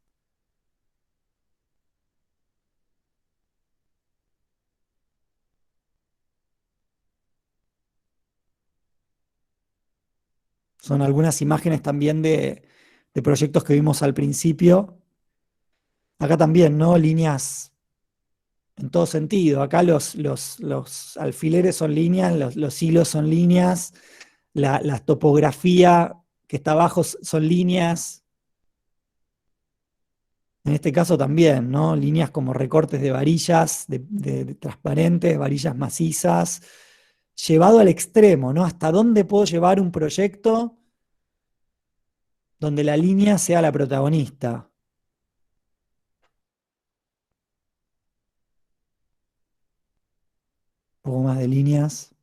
Son algunas imágenes también de proyectos que vimos al principio. Acá también, ¿no? Líneas en todo sentido. Acá los alfileres son líneas, los hilos son líneas, la topografía que está abajo son líneas. En este caso también, ¿no? Líneas como recortes de varillas, de transparentes, varillas macizas, llevado al extremo, ¿no? ¿Hasta dónde puedo llevar un proyecto donde la línea sea la protagonista? Un poco más de líneas.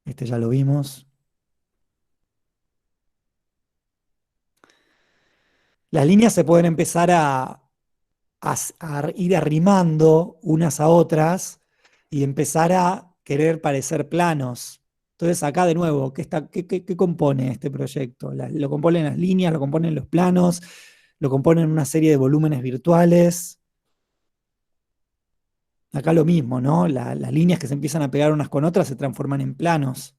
Este ya lo vimos. Las líneas se pueden empezar a ir arrimando unas a otras y empezar a querer parecer planos. Entonces acá de nuevo, ¿qué compone este proyecto? Lo componen las líneas, lo componen los planos, lo componen una serie de volúmenes virtuales. Acá lo mismo, ¿no? Las líneas que se empiezan a pegar unas con otras se transforman en planos.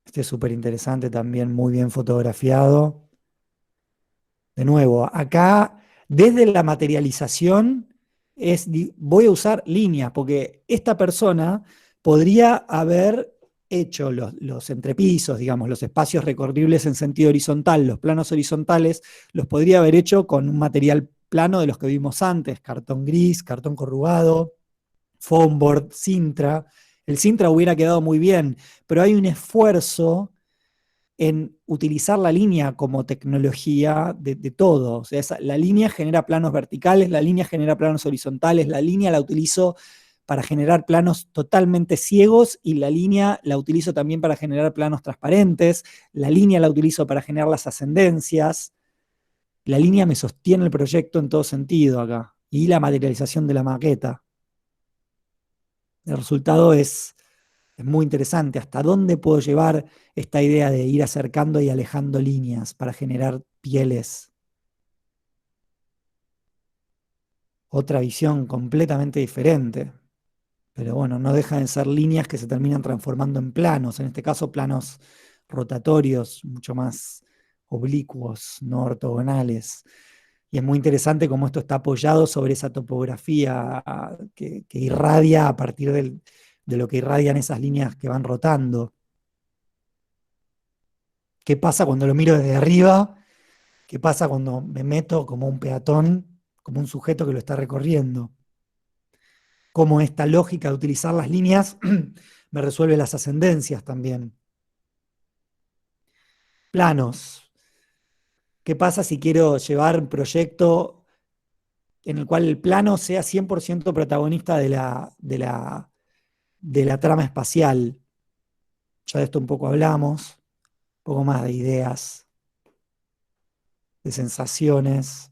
Este es súper interesante también, muy bien fotografiado. De nuevo, acá desde la materialización voy a usar líneas, porque esta persona podría haber hecho los entrepisos, digamos, los espacios recorribles en sentido horizontal, los planos horizontales, los podría haber hecho con un material plano de los que vimos antes, cartón gris, cartón corrugado, foam board, Sintra. El Sintra hubiera quedado muy bien, pero hay un esfuerzo en utilizar la línea como tecnología de todo. O sea, la línea genera planos verticales, la línea genera planos horizontales, la línea la utilizo para generar planos totalmente ciegos y la línea la utilizo también para generar planos transparentes, la línea la utilizo para generar las ascendencias, la línea me sostiene el proyecto en todo sentido acá, y la materialización de la maqueta. El resultado es muy interesante. ¿Hasta dónde puedo llevar esta idea de ir acercando y alejando líneas para generar pieles? Otra visión completamente diferente. Pero bueno, no dejan de ser líneas que se terminan transformando en planos. En este caso, planos rotatorios, mucho más oblicuos, no ortogonales. Y es muy interesante cómo esto está apoyado sobre esa topografía que irradia a partir de lo que irradian esas líneas que van rotando. ¿Qué pasa cuando lo miro desde arriba? ¿Qué pasa cuando me meto como un peatón, como un sujeto que lo está recorriendo? Cómo esta lógica de utilizar las líneas me resuelve las ascendencias también. Planos. ¿Qué pasa si quiero llevar un proyecto en el cual el plano sea 100% protagonista de la trama espacial? Ya de esto un poco hablamos, un poco más de ideas, de sensaciones.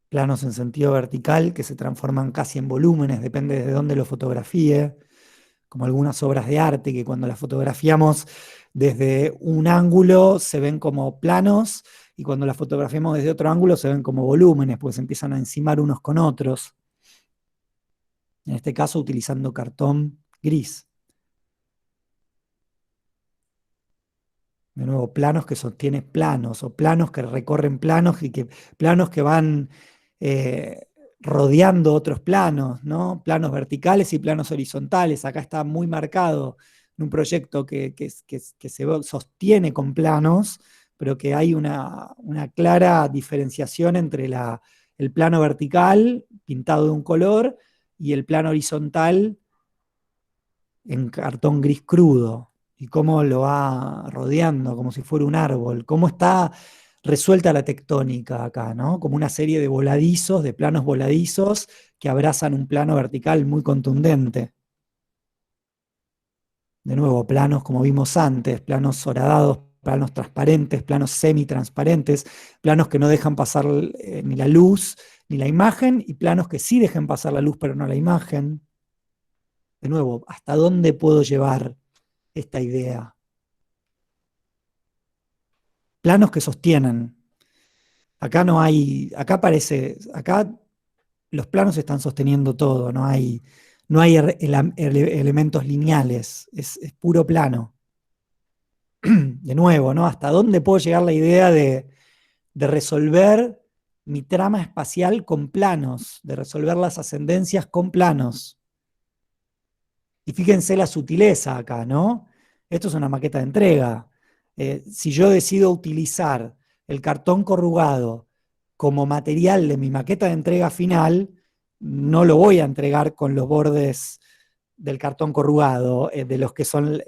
Planos en sentido vertical que se transforman casi en volúmenes, depende de dónde lo fotografíe, como algunas obras de arte que cuando las fotografiamos desde un ángulo se ven como planos y cuando las fotografiamos desde otro ángulo se ven como volúmenes, pues se empiezan a encimar unos con otros. En este caso utilizando cartón gris. De nuevo, planos que sostienen planos, o planos que recorren planos y planos que van rodeando otros planos, ¿no? Planos verticales y planos horizontales. Acá está muy marcado en un proyecto que sostiene con planos, pero que hay una clara diferenciación entre el plano vertical, pintado de un color, y el plano horizontal en cartón gris crudo, y cómo lo va rodeando como si fuera un árbol, cómo está resuelta la tectónica acá, ¿no? Como una serie de voladizos, de planos voladizos que abrazan un plano vertical muy contundente. De nuevo, planos como vimos antes, planos horadados, planos transparentes, planos semitransparentes, planos que no dejan pasar ni la luz ni la imagen, y planos que sí dejan pasar la luz pero no la imagen. De nuevo, ¿hasta dónde puedo llevar esta idea? Planos que sostienen. Acá no hay, acá parece, acá los planos están sosteniendo todo, no hay elementos lineales, es puro plano. De nuevo, ¿no? ¿Hasta dónde puedo llegar la idea de resolver mi trama espacial con planos, de resolver las ascendencias con planos? Y fíjense la sutileza acá, ¿no? Esto es una maqueta de entrega. Si yo decido utilizar el cartón corrugado como material de mi maqueta de entrega final, no lo voy a entregar con los bordes del cartón corrugado, de los que son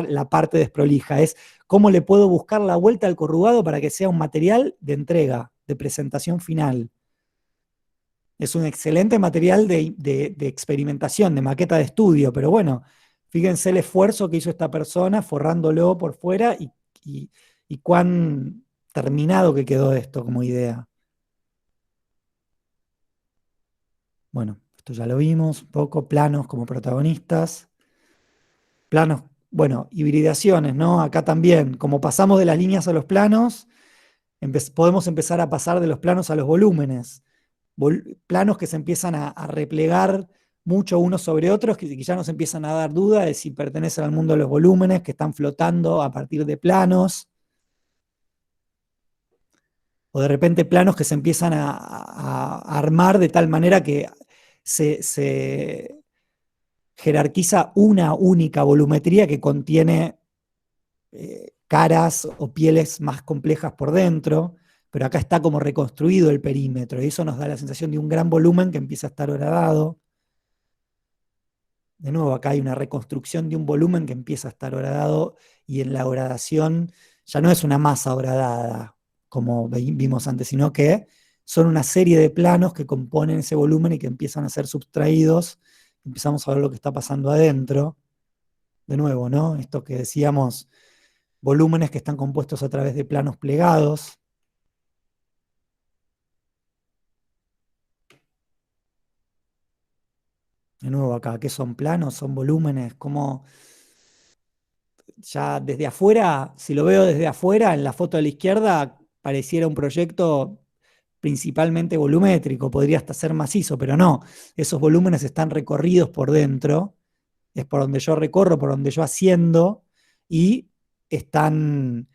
la parte desprolija. Es cómo le puedo buscar la vuelta al corrugado para que sea un material de entrega, de presentación final. Es un excelente material de experimentación, de maqueta de estudio, pero bueno, fíjense el esfuerzo que hizo esta persona forrándolo por fuera y cuán terminado que quedó esto como idea. Bueno, esto ya lo vimos, un poco, planos como protagonistas. Planos, bueno, hibridaciones, ¿no? Acá también, como pasamos de las líneas a los planos, podemos empezar a pasar de los planos a los volúmenes. Planos que se empiezan a replegar mucho unos sobre otros, que ya nos empiezan a dar duda de si pertenecen al mundo de los volúmenes, que están flotando a partir de planos, o de repente planos que se empiezan a armar de tal manera que se jerarquiza una única volumetría que contiene caras o pieles más complejas por dentro, pero acá está como reconstruido el perímetro, y eso nos da la sensación de un gran volumen que empieza a estar horadado. De nuevo, acá hay una reconstrucción de un volumen que empieza a estar horadado, y en la horadación ya no es una masa horadada, como vimos antes, sino que son una serie de planos que componen ese volumen y que empiezan a ser subtraídos. Empezamos a ver lo que está pasando adentro. De nuevo, ¿no? Esto que decíamos, volúmenes que están compuestos a través de planos plegados. De nuevo acá, ¿qué son planos? ¿Son volúmenes? ¿Cómo? Ya desde afuera, si lo veo desde afuera, en la foto de la izquierda, pareciera un proyecto principalmente volumétrico, podría hasta ser macizo, pero no, esos volúmenes están recorridos por dentro, es por donde yo recorro, por donde yo asciendo, y están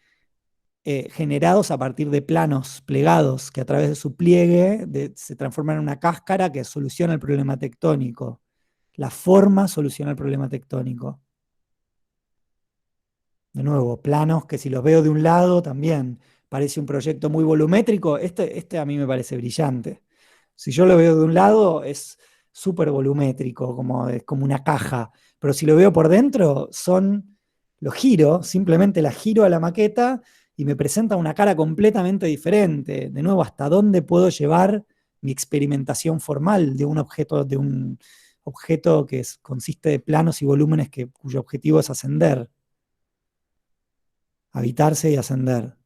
generados a partir de planos plegados que a través de su pliegue se transforman en una cáscara que soluciona el problema tectónico. La forma soluciona el problema tectónico. De nuevo, planos que si los veo de un lado también parece un proyecto muy volumétrico. Este a mí me parece brillante. Si yo lo veo de un lado es súper volumétrico, es como una caja. Pero si lo veo por dentro, lo giro, simplemente la giro a la maqueta y me presenta una cara completamente diferente. De nuevo, ¿hasta dónde puedo llevar mi experimentación formal de un objeto que consiste de planos y volúmenes cuyo objetivo es ascender? Habitarse y ascender.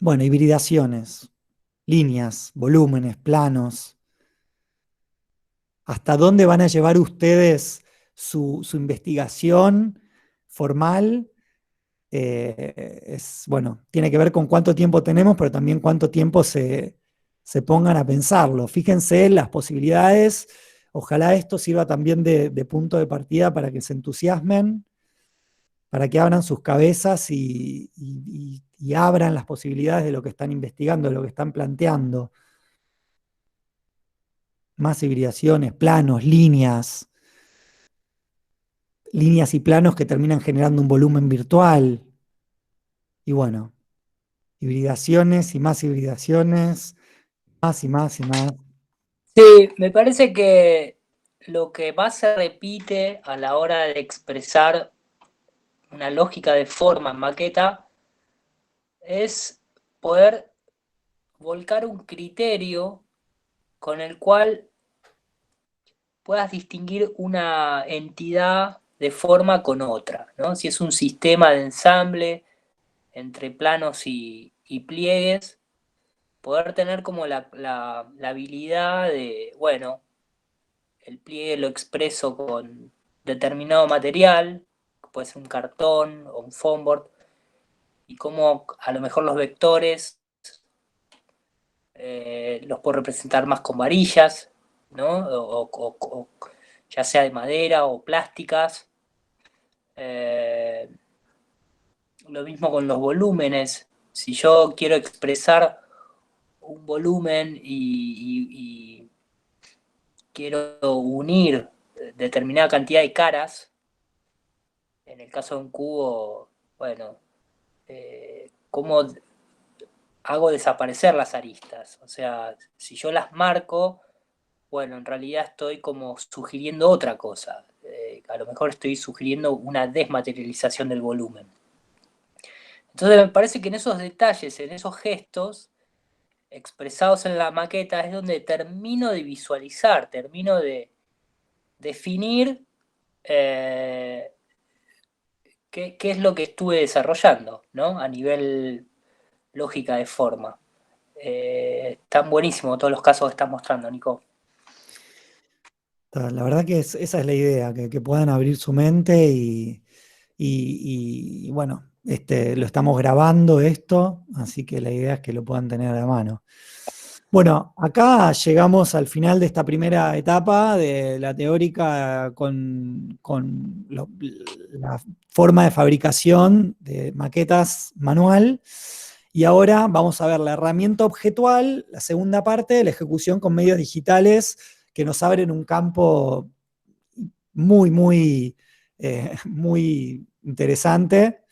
Bueno, hibridaciones, líneas, volúmenes, planos. ¿Hasta dónde van a llevar ustedes su investigación formal bueno, tiene que ver con cuánto tiempo tenemos, pero también cuánto tiempo se pongan a pensarlo. Fíjense las posibilidades, ojalá esto sirva también de punto de partida para que se entusiasmen, para que abran sus cabezas y abran las posibilidades de lo que están investigando, de lo que están planteando. Más hibridaciones, planos, líneas y planos que terminan generando un volumen virtual. Y bueno, hibridaciones y más hibridaciones, más y más y más. Sí, me parece que lo que más se repite a la hora de expresar una lógica de forma en maqueta es poder volcar un criterio con el cual puedas distinguir una entidad de forma con otra, ¿no? Si es un sistema de ensamble entre planos y pliegues, poder tener como la habilidad de, bueno, el pliegue lo expreso con determinado material, puede ser un cartón o un foam board, y cómo a lo mejor los vectores los puedo representar más con varillas, ¿no? Ya sea de madera o plásticas. Eh, lo mismo con los volúmenes. Si yo quiero expresar un volumen y quiero unir determinada cantidad de caras, en el caso de un cubo, bueno, ¿cómo hago desaparecer las aristas? O sea, si yo las marco, bueno, en realidad estoy como sugiriendo otra cosa. A lo mejor estoy sugiriendo una desmaterialización del volumen. Entonces me parece que en esos detalles, en esos gestos expresados en la maqueta es donde termino de visualizar, termino de definir eh, qué es lo que estuve desarrollando, ¿no? A nivel lógica de forma. Están buenísimos todos los casos que estás mostrando, Nico. La verdad que esa es la idea, que puedan abrir su mente y bueno, lo estamos grabando esto, así que la idea es que lo puedan tener a la mano. Bueno, acá llegamos al final de esta primera etapa de la teórica con la forma de fabricación de maquetas manual. Y ahora vamos a ver la herramienta objetual, la segunda parte, la ejecución con medios digitales, que nos abren un campo muy interesante.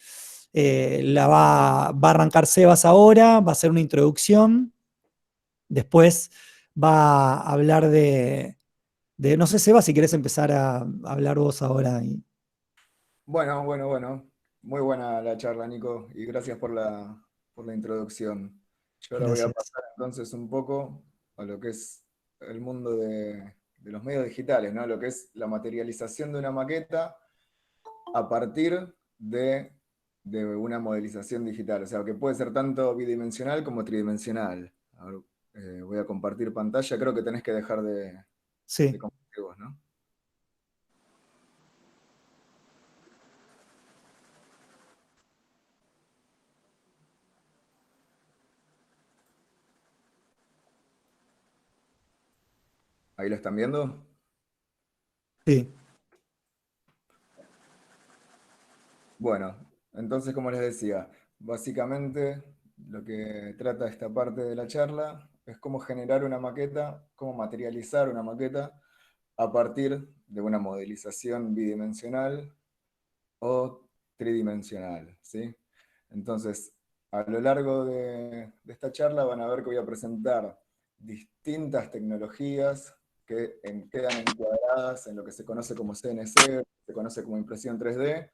Va a arrancar Sebas ahora, va a hacer una introducción. Después va a hablar no sé, Seba, si querés empezar a hablar vos ahora. Bueno. Muy buena la charla, Nico, y gracias por la introducción. Yo ahora voy a Gracias. pasar entonces un poco a lo que es el mundo de los medios digitales, ¿no? Lo que es la materialización de una maqueta a partir de una modelización digital. O sea, que puede ser tanto bidimensional como tridimensional. A ver, voy a compartir pantalla. Creo que tenés que dejar de Sí, compartir vos, ¿no? ¿Ahí lo están viendo? sí, Bueno, entonces como les decía, básicamente lo que trata esta parte de la charla es cómo generar una maqueta, cómo materializar una maqueta a partir de una modelización bidimensional o tridimensional, ¿sí? Entonces, a lo largo de esta charla van a ver que voy a presentar distintas tecnologías que quedan encuadradas en lo que se conoce como CNC, se conoce como impresión 3D.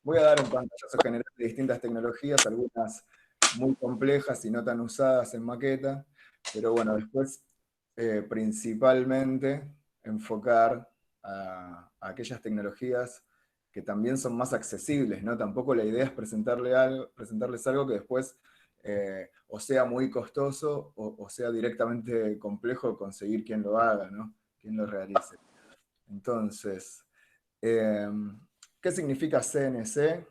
Voy a dar un pantallazo general de distintas tecnologías, algunas muy complejas y no tan usadas en maqueta, pero bueno, después principalmente enfocar a aquellas tecnologías que también son más accesibles, ¿no? Tampoco la idea es presentarles algo que después o sea muy costoso o sea directamente complejo conseguir quien lo haga, ¿no? Quien lo realice. Entonces, ¿qué significa CNC?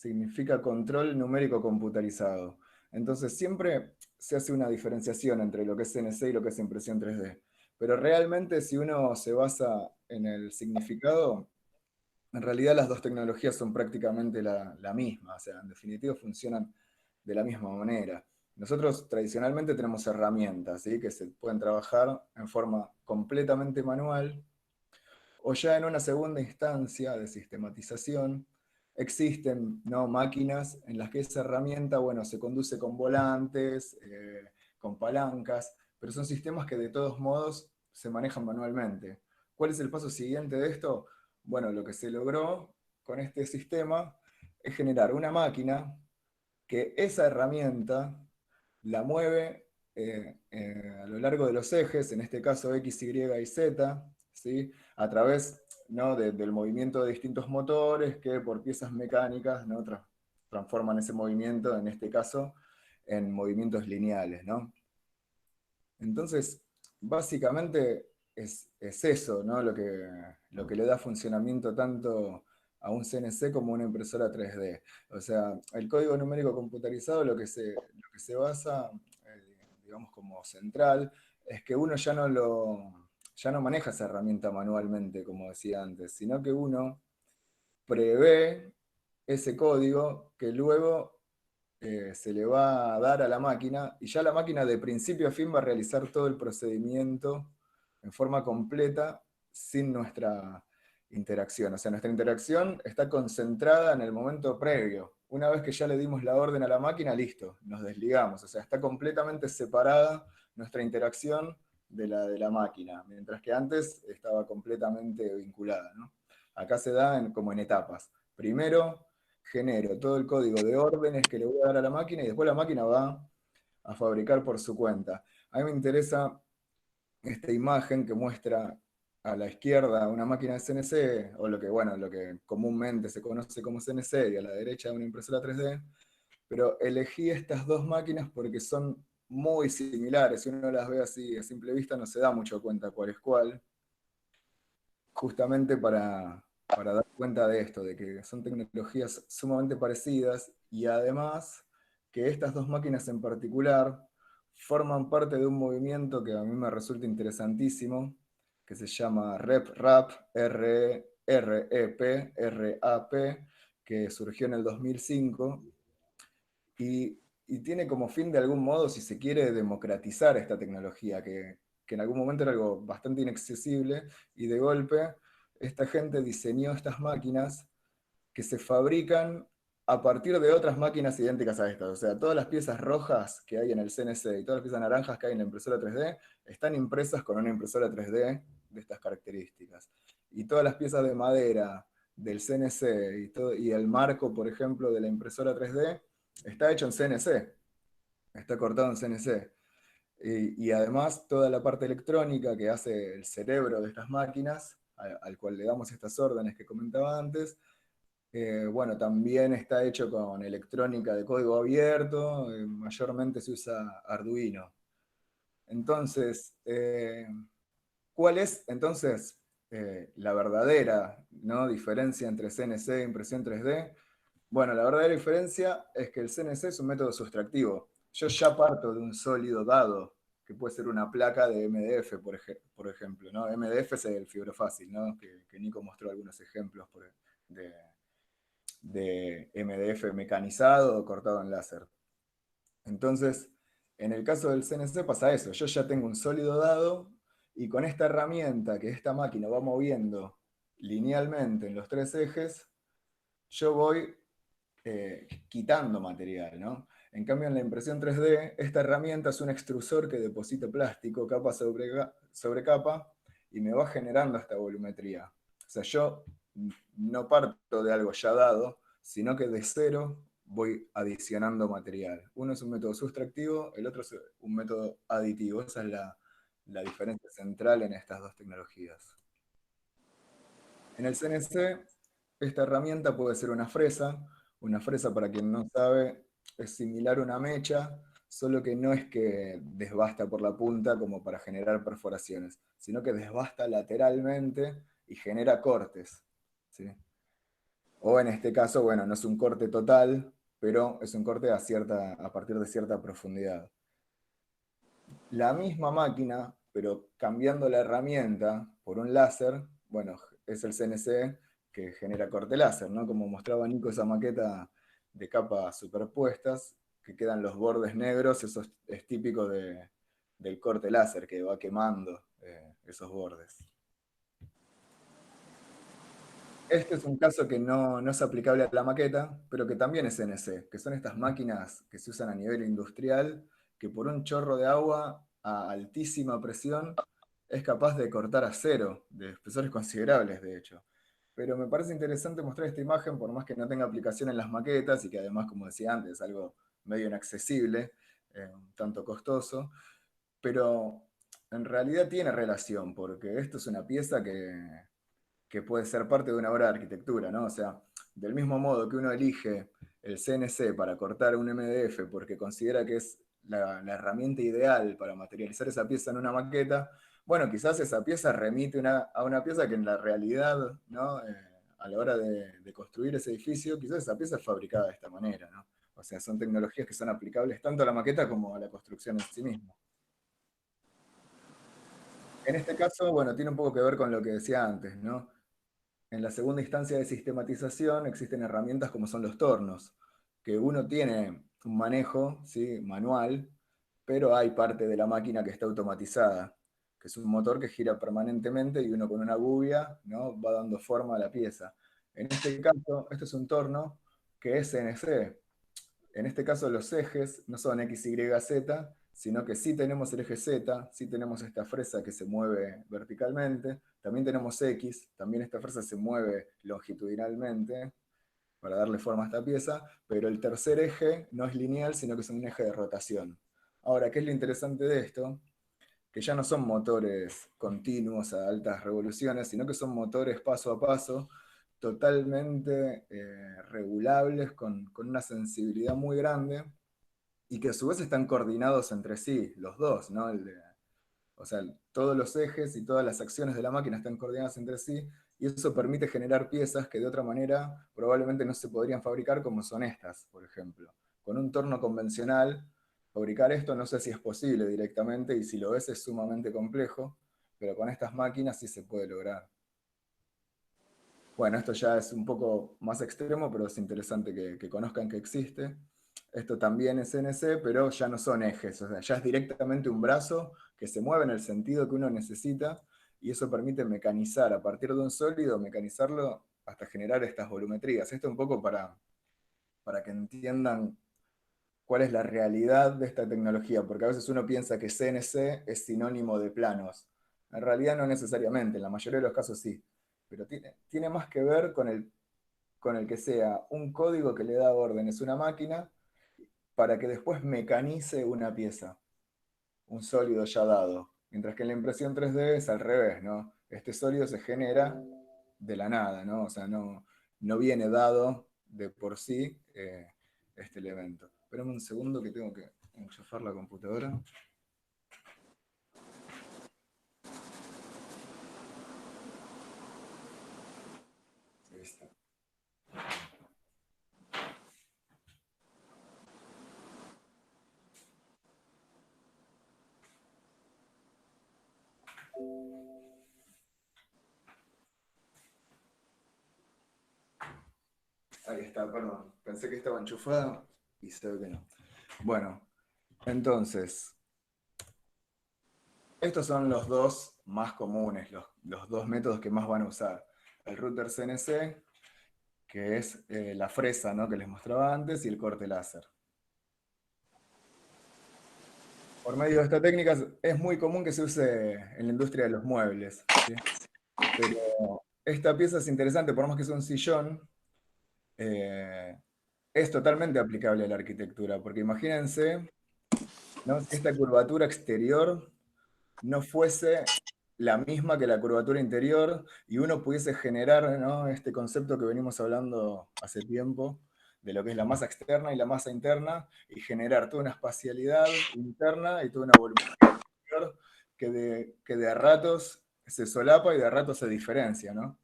significa control numérico computarizado. Entonces siempre se hace una diferenciación entre lo que es CNC y lo que es impresión 3D. Pero realmente si uno se basa en el significado, en realidad las dos tecnologías son prácticamente la misma, o sea, en definitiva funcionan de la misma manera. Nosotros tradicionalmente tenemos herramientas, ¿sí?, que se pueden trabajar en forma completamente manual, o ya en una segunda instancia de sistematización, existen, ¿no?, máquinas en las que esa herramienta, bueno, se conduce con volantes, con palancas, pero son sistemas que de todos modos se manejan manualmente. ¿Cuál es el paso siguiente de esto? Bueno, lo que se logró con este sistema es generar una máquina que esa herramienta la mueve a lo largo de los ejes, en este caso X, Y y Z, ¿sí?, a través, ¿no?, del movimiento de distintos motores que por piezas mecánicas, ¿no?, transforman ese movimiento, en este caso, en movimientos lineales, ¿no? Entonces, básicamente es eso, ¿no?, lo que le da funcionamiento tanto a un CNC como a una impresora 3D. O sea, el código numérico computarizado lo que se basa, digamos, como central, es que uno ya no maneja esa herramienta manualmente, como decía antes, sino que uno prevé ese código que luego se le va a dar a la máquina, y ya la máquina de principio a fin va a realizar todo el procedimiento en forma completa sin nuestra interacción. O sea, nuestra interacción está concentrada en el momento previo. Una vez que ya le dimos la orden a la máquina, listo, nos desligamos. O sea, está completamente separada nuestra interacción de la máquina, mientras que antes estaba completamente vinculada, ¿no? Acá se da como en etapas. Primero genero todo el código de órdenes que le voy a dar a la máquina y después la máquina va a fabricar por su cuenta. A mí me interesa esta imagen que muestra a la izquierda una máquina de CNC, o lo que, bueno, lo que comúnmente se conoce como CNC, y a la derecha una impresora 3D, pero elegí estas dos máquinas porque son muy similares. Si uno las ve así a simple vista no se da mucho cuenta cuál es cuál, justamente para dar cuenta de esto, de que son tecnologías sumamente parecidas, y además que estas dos máquinas en particular forman parte de un movimiento que a mí me resulta interesantísimo, que se llama RepRap, R-E-P-R-A-P, que surgió en el 2005, y tiene como fin de algún modo, si se quiere, democratizar esta tecnología, que en algún momento era algo bastante inaccesible, y de golpe esta gente diseñó estas máquinas que se fabrican a partir de otras máquinas idénticas a estas. O sea, todas las piezas rojas que hay en el CNC y todas las piezas naranjas que hay en la impresora 3D están impresas con una impresora 3D de estas características. Y todas las piezas de madera del CNC y el marco, por ejemplo, de la impresora 3D está hecho en CNC, está cortado en CNC. Y además toda la parte electrónica que hace el cerebro de estas máquinas, al cual le damos estas órdenes que comentaba antes, bueno, también está hecho con electrónica de código abierto, mayormente se usa Arduino. Entonces, ¿cuál es entonces la verdadera, ¿no?, diferencia entre CNC e impresión 3D? Bueno, la verdadera diferencia es que el CNC es un método sustractivo. Yo ya parto de un sólido dado, que puede ser una placa de MDF, por ejemplo, ¿no? MDF es el fibrofácil, ¿no?, que Nico mostró algunos ejemplos de MDF mecanizado o cortado en láser. Entonces, en el caso del CNC pasa eso. Yo ya tengo un sólido dado, y con esta herramienta que esta máquina va moviendo linealmente en los tres ejes, yo voy quitando material, ¿no? En cambio, en la impresión 3D, esta herramienta es un extrusor que deposita plástico capa sobre capa y me va generando esta volumetría. O sea, yo no parto de algo ya dado, sino que de cero voy adicionando material. Uno es un método sustractivo, el otro es un método aditivo. Esa es la diferencia central en estas dos tecnologías. En el CNC, esta herramienta puede ser una fresa. Una fresa, para quien no sabe, es similar a una mecha, solo que no es que desbasta por la punta como para generar perforaciones, sino que desbasta lateralmente y genera cortes, ¿sí? O en este caso, bueno, no es un corte total, pero es un corte a partir de cierta profundidad. La misma máquina, pero cambiando la herramienta por un láser, bueno, es el CNC que genera corte láser, ¿no? Como mostraba Nico, esa maqueta de capas superpuestas, que quedan los bordes negros, eso es típico del corte láser, que va quemando esos bordes. Este es un caso que no es aplicable a la maqueta, pero que también es CNC, que son estas máquinas que se usan a nivel industrial, que por un chorro de agua a altísima presión es capaz de cortar acero, de espesores considerables, de hecho. Pero me parece interesante mostrar esta imagen, por más que no tenga aplicación en las maquetas, y que además, como decía antes, es algo medio inaccesible, un tanto costoso, pero en realidad tiene relación, porque esto es una pieza que puede ser parte de una obra de arquitectura, ¿no? O sea, del mismo modo que uno elige el CNC para cortar un MDF porque considera que es la herramienta ideal para materializar esa pieza en una maqueta, bueno, quizás esa pieza remite a una pieza que en la realidad, ¿no? A la hora de construir ese edificio, quizás esa pieza es fabricada de esta manera, ¿no? O sea, son tecnologías que son aplicables tanto a la maqueta como a la construcción en sí misma. En este caso, bueno, tiene un poco que ver con lo que decía antes, ¿no? En la segunda instancia de sistematización existen herramientas como son los tornos, que uno tiene un manejo, ¿sí?, manual, pero hay parte de la máquina que está automatizada, que es un motor que gira permanentemente y uno con una gubia, ¿no?, va dando forma a la pieza. En este caso, este es un torno que es CNC. En este caso los ejes no son X, Y, Z, sino que sí tenemos el eje Z, sí tenemos esta fresa que se mueve verticalmente, también tenemos X, también esta fresa se mueve longitudinalmente para darle forma a esta pieza, pero el tercer eje no es lineal, sino que es un eje de rotación. Ahora, ¿qué es lo interesante de esto? Que ya no son motores continuos a altas revoluciones, sino que son motores paso a paso, totalmente regulables, con una sensibilidad muy grande, y que a su vez están coordinados entre sí, los dos, ¿no? O sea, todos los ejes y todas las acciones de la máquina están coordinadas entre sí, y eso permite generar piezas que de otra manera probablemente no se podrían fabricar, como son estas, por ejemplo. Con un torno convencional, fabricar esto no sé si es posible directamente, y si lo es sumamente complejo, pero con estas máquinas sí se puede lograr. Bueno, esto ya es un poco más extremo, pero es interesante que conozcan que existe. Esto también es CNC, pero ya no son ejes, o sea, ya es directamente un brazo que se mueve en el sentido que uno necesita, y eso permite mecanizar a partir de un sólido, mecanizarlo hasta generar estas volumetrías. Esto un poco para que entiendan cuál es la realidad de esta tecnología, porque a veces uno piensa que CNC es sinónimo de planos. En realidad no necesariamente, en la mayoría de los casos sí, pero tiene más que ver con el que sea un código que le da órdenes a una máquina para que después mecanice una pieza, un sólido ya dado. Mientras que en la impresión 3D es al revés, ¿no? Este sólido se genera de la nada, ¿no? O sea, no viene dado de por sí este elemento. Espérame un segundo que tengo que enchufar la computadora. Ahí está. Ahí está, perdón. Pensé que estaba enchufada y se ve que no. Bueno, entonces, estos son los dos más comunes, los dos métodos que más van a usar. El router CNC, que es la fresa, ¿no?, que les mostraba antes, y el corte láser. Por medio de esta técnica es muy común que se use en la industria de los muebles, ¿sí? Pero esta pieza es interesante, por más que sea un sillón, es totalmente aplicable a la arquitectura, porque imagínense, ¿no?, si esta curvatura exterior no fuese la misma que la curvatura interior, y uno pudiese generar, ¿no?, este concepto que venimos hablando hace tiempo, de lo que es la masa externa y la masa interna, y generar toda una espacialidad interna y toda una volumetría exterior que de a ratos se solapa y de a ratos se diferencia, ¿no?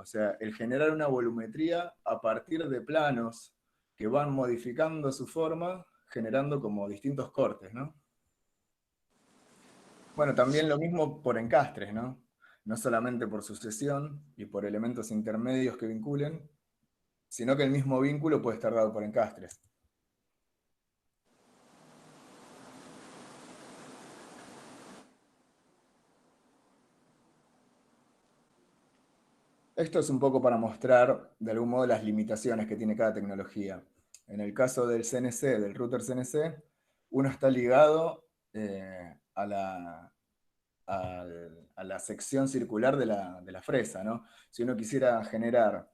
O sea, el generar una volumetría a partir de planos que van modificando su forma, generando como distintos cortes, ¿no? Bueno, también lo mismo por encastres, ¿no? No solamente por sucesión y por elementos intermedios que vinculen, sino que el mismo vínculo puede estar dado por encastres. Esto es un poco para mostrar de algún modo las limitaciones que tiene cada tecnología. En el caso del CNC, del router CNC, uno está ligado a la sección circular de la fresa, ¿no? Si uno quisiera generar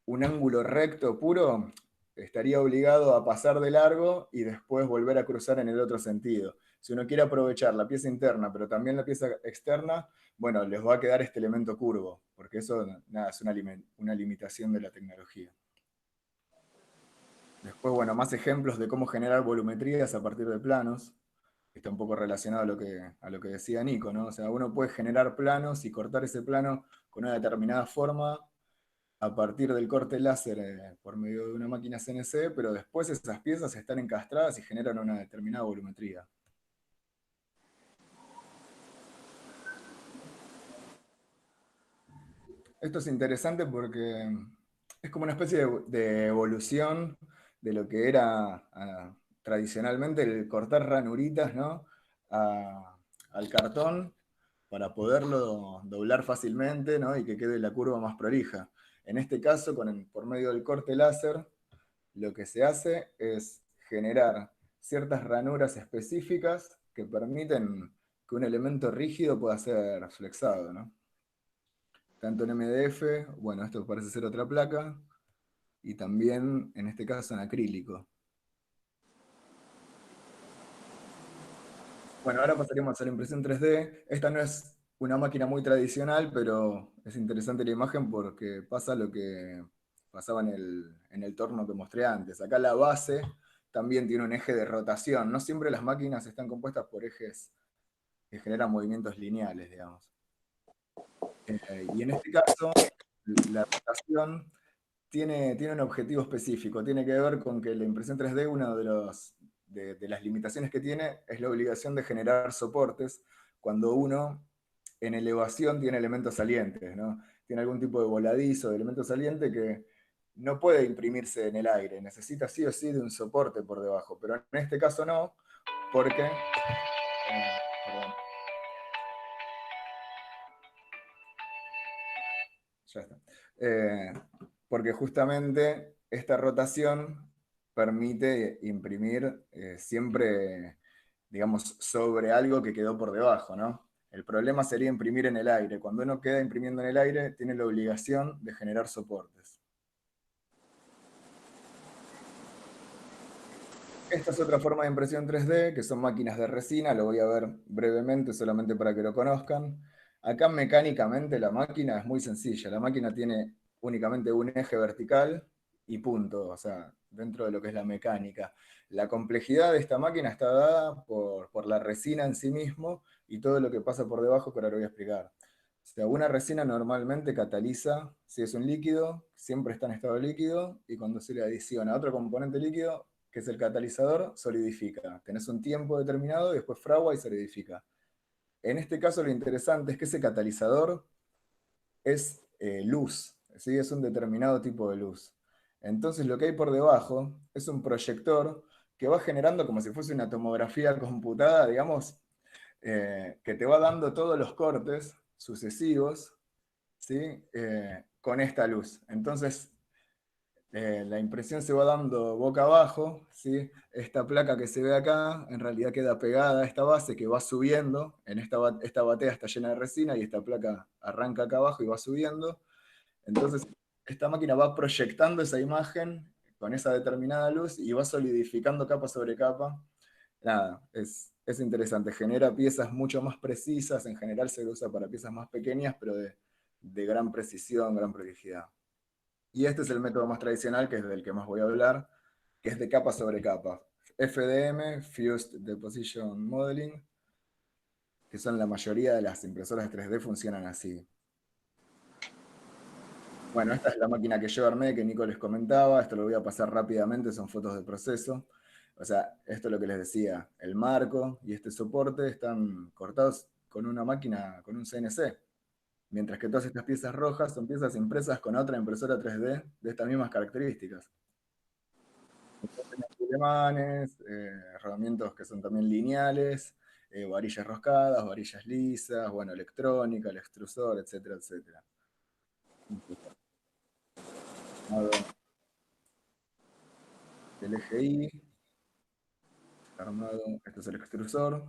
un ángulo recto puro, estaría obligado a pasar de largo y después volver a cruzar en el otro sentido. Si uno quiere aprovechar la pieza interna, pero también la pieza externa, bueno, les va a quedar este elemento curvo, porque eso nada, es una limitación de la tecnología. Después, bueno, más ejemplos de cómo generar volumetrías a partir de planos. Está un poco relacionado a lo que decía Nico, ¿no? O sea, uno puede generar planos y cortar ese plano con una determinada forma a partir del corte láser por medio de una máquina CNC, pero después esas piezas están encastradas y generan una determinada volumetría. Esto es interesante porque es como una especie de evolución de lo que era tradicionalmente el cortar ranuritas, ¿no? Al cartón para poderlo doblar fácilmente, ¿no? Y que quede la curva más prolija. En este caso, por medio del corte láser, lo que se hace es generar ciertas ranuras específicas que permiten que un elemento rígido pueda ser flexado, ¿no? Tanto en MDF, bueno, esto parece ser otra placa, y también, en este caso, en acrílico. Bueno, ahora pasaremos a la impresión 3D. Esta no es una máquina muy tradicional, pero es interesante la imagen porque pasa lo que pasaba en el torno que mostré antes. Acá la base también tiene un eje de rotación. No siempre las máquinas están compuestas por ejes que generan movimientos lineales, digamos. Y en este caso, la rotación tiene un objetivo específico. Tiene que ver con que la impresión 3D, una de las limitaciones que tiene, es la obligación de generar soportes cuando uno en elevación tiene elementos salientes, ¿no? Tiene algún tipo de voladizo, de elemento saliente que no puede imprimirse en el aire. Necesita sí o sí de un soporte por debajo. Pero en este caso no, porque... perdón. Ya está. Porque justamente esta rotación permite imprimir siempre, digamos, sobre algo que quedó por debajo, ¿no? El problema sería imprimir en el aire. Cuando uno queda imprimiendo en el aire, tiene la obligación de generar soportes. Esta es otra forma de impresión 3D, que son máquinas de resina, lo voy a ver brevemente, solamente para que lo conozcan. Acá mecánicamente la máquina es muy sencilla, la máquina tiene únicamente un eje vertical y punto, o sea, dentro de lo que es la mecánica. La complejidad de esta máquina está dada por la resina en sí mismo y todo lo que pasa por debajo que ahora lo voy a explicar. O sea, una resina normalmente cataliza, si es un líquido, siempre está en estado líquido, y cuando se le adiciona otro componente líquido, que es el catalizador, solidifica. Tenés un tiempo determinado y después fragua y solidifica. En este caso lo interesante es que ese catalizador es luz, ¿sí? Es un determinado tipo de luz. Entonces lo que hay por debajo es un proyector que va generando como si fuese una tomografía computada, digamos, que te va dando todos los cortes sucesivos, ¿sí? Con esta luz. Entonces la impresión se va dando boca abajo, ¿sí? Esta placa que se ve acá en realidad queda pegada a esta base que va subiendo, esta batea está llena de resina y esta placa arranca acá abajo y va subiendo. Entonces esta máquina va proyectando esa imagen con esa determinada luz y va solidificando capa sobre capa. Nada, es interesante, genera piezas mucho más precisas, en general se usa para piezas más pequeñas, pero de gran precisión, gran prolijidad. Y este es el método más tradicional, que es del que más voy a hablar, que es de capa sobre capa. FDM, Fused Deposition Modeling, que son la mayoría de las impresoras 3D funcionan así. Bueno, esta es la máquina que yo armé, que Nico les comentaba. Esto lo voy a pasar rápidamente, son fotos de proceso. O sea, esto es lo que les decía. El marco y este soporte están cortados con una máquina, con un CNC. Mientras que todas estas piezas rojas son piezas impresas con otra impresora 3D de estas mismas características. Alemanes, rodamientos que son también lineales, varillas roscadas, varillas lisas, bueno, electrónica, el extrusor, etcétera, etcétera. El eje I, armado, este es el extrusor,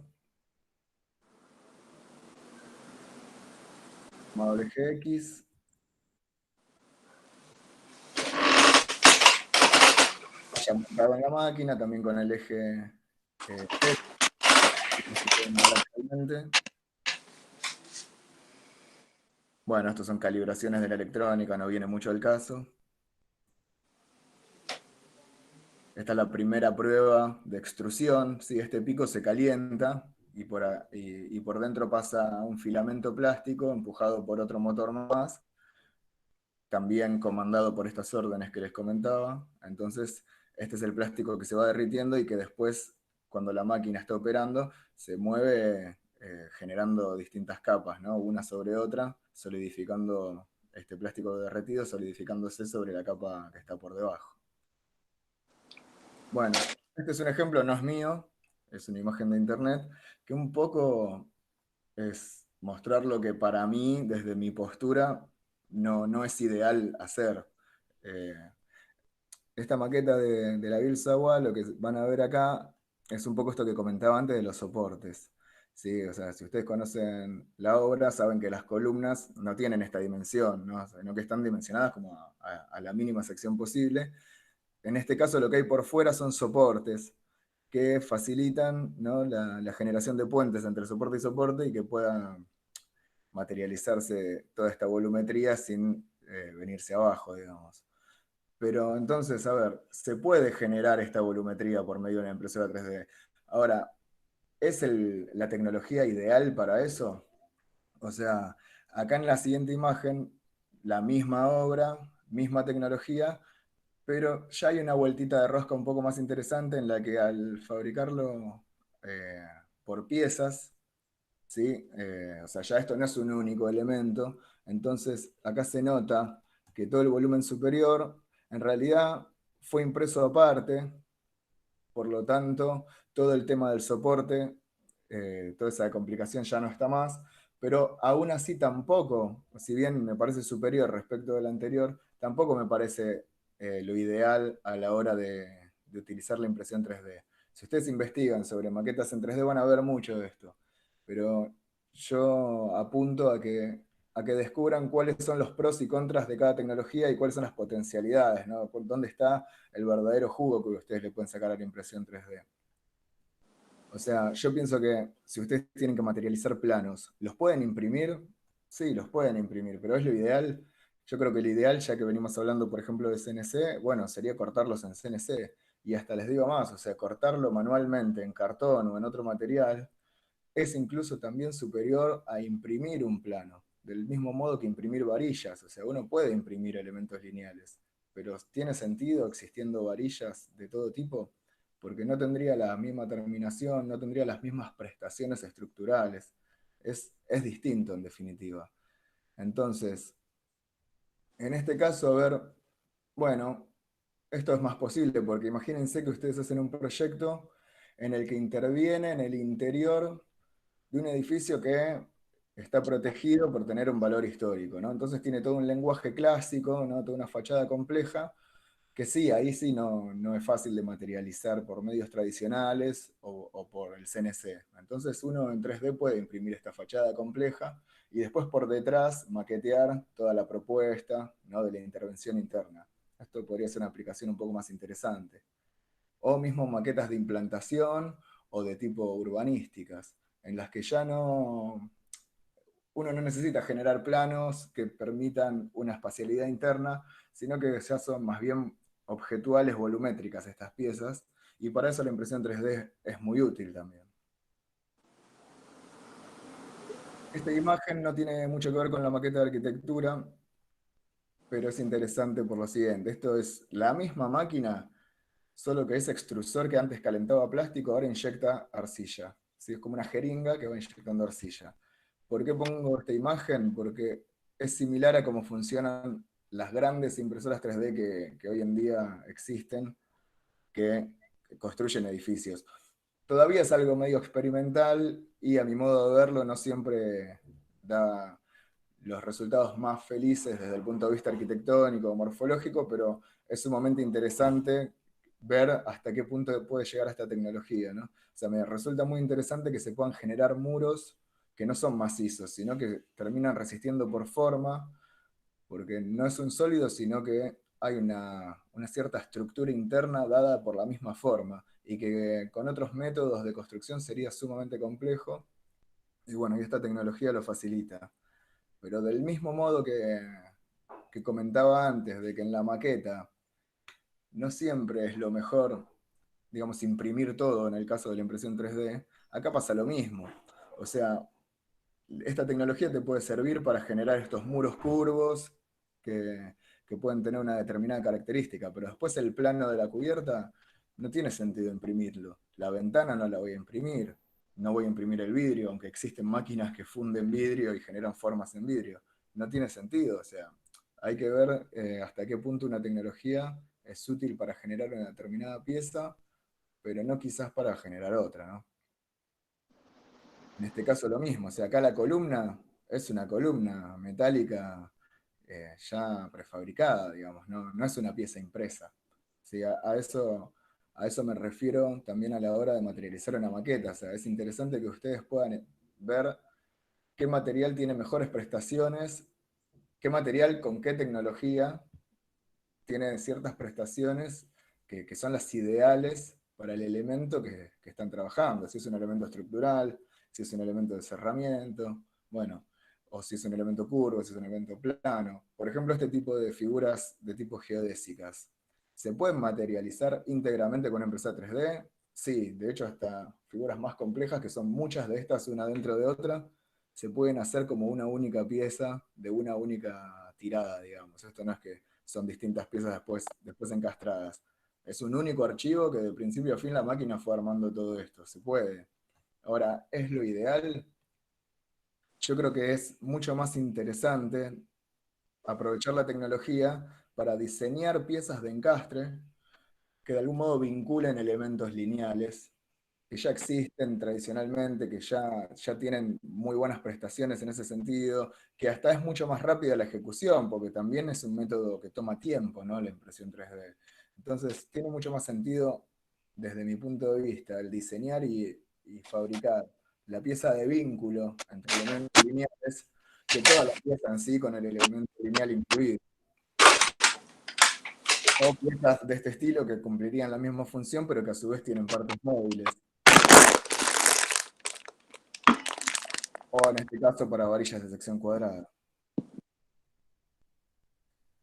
armado el eje X, ya montado en la máquina, también con el eje Z, que se pueden ver actualmente. Bueno, estos son calibraciones de la electrónica, no viene mucho al caso. Esta es la primera prueba de extrusión. ¿Sí? Este pico se calienta y por dentro pasa un filamento plástico empujado por otro motor más, también comandado por estas órdenes que les comentaba. Entonces, este es el plástico que se va derritiendo y que después, cuando la máquina está operando, se mueve generando distintas capas, ¿no? Una sobre otra, solidificando este plástico derretido, solidificándose sobre la capa que está por debajo. Bueno, este es un ejemplo, no es mío, es una imagen de internet, que un poco es mostrar lo que para mí, desde mi postura, no es ideal hacer. Eh, esta maqueta de la Bilsawa, lo que van a ver acá, es un poco esto que comentaba antes de los soportes. ¿Sí? O sea, si ustedes conocen la obra, saben que las columnas no tienen esta dimensión, ¿no? Sino que están dimensionadas como a la mínima sección posible. En este caso lo que hay por fuera son soportes que facilitan, ¿no? la generación de puentes entre soporte y soporte y que pueda materializarse toda esta volumetría sin venirse abajo, digamos. Pero entonces, a ver, se puede generar esta volumetría por medio de una impresora 3D. Ahora, ¿es la tecnología ideal para eso? O sea, acá en la siguiente imagen, la misma obra, misma tecnología, pero ya hay una vueltita de rosca un poco más interesante en la que al fabricarlo eh, por piezas, ¿sí? O sea, ya esto no es un único elemento, entonces acá se nota que todo el volumen superior en realidad fue impreso aparte, por lo tanto, todo el tema del soporte, toda esa complicación ya no está más, pero aún así tampoco, si bien me parece superior respecto del anterior, tampoco me parece lo ideal a la hora de utilizar la impresión 3D. Si ustedes investigan sobre maquetas en 3D van a ver mucho de esto, pero yo apunto a que descubran cuáles son los pros y contras de cada tecnología y cuáles son las potencialidades, ¿no? Por dónde está el verdadero jugo que ustedes le pueden sacar a la impresión 3D. O sea, yo pienso que si ustedes tienen que materializar planos, ¿los pueden imprimir? Sí, los pueden imprimir, pero es lo ideal. Yo creo que lo ideal, ya que venimos hablando, por ejemplo, de CNC, bueno, sería cortarlos en CNC. Y hasta les digo más, o sea, cortarlo manualmente en cartón o en otro material es incluso también superior a imprimir un plano, del mismo modo que imprimir varillas. O sea, uno puede imprimir elementos lineales, pero ¿tiene sentido existiendo varillas de todo tipo? Porque no tendría la misma terminación, no tendría las mismas prestaciones estructurales. Es distinto en definitiva. Entonces, en este caso, a ver, bueno, esto es más posible, porque imagínense que ustedes hacen un proyecto en el que interviene en el interior de un edificio que está protegido por tener un valor histórico, ¿no? Entonces tiene todo un lenguaje clásico, ¿no? Toda una fachada compleja, que sí, ahí sí no es fácil de materializar por medios tradicionales o por el CNC. Entonces uno en 3D puede imprimir esta fachada compleja y después por detrás maquetear toda la propuesta, ¿no? De la intervención interna. Esto podría ser una aplicación un poco más interesante. O mismo maquetas de implantación o de tipo urbanísticas, en las que ya uno no necesita generar planos que permitan una espacialidad interna, sino que ya son más bien objetuales volumétricas estas piezas, y para eso la impresión 3D es muy útil también. Esta imagen no tiene mucho que ver con la maqueta de arquitectura, pero es interesante por lo siguiente. Esto es la misma máquina, solo que ese extrusor que antes calentaba plástico ahora inyecta arcilla. ¿Sí? Es como una jeringa que va inyectando arcilla. ¿Por qué pongo esta imagen? Porque es similar a cómo funcionan las grandes impresoras 3D que hoy en día existen, que construyen edificios. Todavía es algo medio experimental y a mi modo de verlo no siempre da los resultados más felices desde el punto de vista arquitectónico o morfológico, pero es sumamente interesante ver hasta qué punto puede llegar esta tecnología, ¿no? O sea, me resulta muy interesante que se puedan generar muros que no son macizos, sino que terminan resistiendo por forma, porque no es un sólido, sino que hay una cierta estructura interna dada por la misma forma, y que con otros métodos de construcción sería sumamente complejo, y bueno, y esta tecnología lo facilita. Pero del mismo modo que comentaba antes, de que en la maqueta no siempre es lo mejor, digamos, imprimir todo en el caso de la impresión 3D, acá pasa lo mismo. O sea, esta tecnología te puede servir para generar estos muros curvos que pueden tener una determinada característica, pero después el plano de la cubierta no tiene sentido imprimirlo. La ventana no la voy a imprimir, no voy a imprimir el vidrio, aunque existen máquinas que funden vidrio y generan formas en vidrio. No tiene sentido, o sea, hay que ver hasta qué punto una tecnología es útil para generar una determinada pieza, pero no quizás para generar otra, ¿no? En este caso lo mismo, o sea, acá la columna es una columna metálica ya prefabricada, digamos, no es una pieza impresa. Sí, a eso me refiero también a la hora de materializar una maqueta. O sea, es interesante que ustedes puedan ver qué material tiene mejores prestaciones, qué material con qué tecnología tiene ciertas prestaciones que son las ideales para el elemento que están trabajando. Si es un elemento estructural, si es un elemento de cerramiento, bueno, o si es un elemento curvo, si es un elemento plano. Por ejemplo, este tipo de figuras de tipo geodésicas, ¿se pueden materializar íntegramente con una impresora 3D? Sí, de hecho hasta figuras más complejas, que son muchas de estas una dentro de otra, se pueden hacer como una única pieza de una única tirada, digamos. Esto no es que son distintas piezas después encastradas. Es un único archivo que de principio a fin la máquina fue armando todo esto. Se puede. Ahora, ¿es lo ideal? Yo creo que es mucho más interesante aprovechar la tecnología para diseñar piezas de encastre que de algún modo vinculen elementos lineales que ya existen tradicionalmente, que ya tienen muy buenas prestaciones en ese sentido, que hasta es mucho más rápida la ejecución, porque también es un método que toma tiempo, ¿no? La impresión 3D. Entonces, tiene mucho más sentido, desde mi punto de vista, el diseñar y fabricar la pieza de vínculo entre elementos lineales que toda la pieza en sí con el elemento lineal incluido. O piezas de este estilo que cumplirían la misma función, pero que a su vez tienen partes móviles. O en este caso para varillas de sección cuadrada.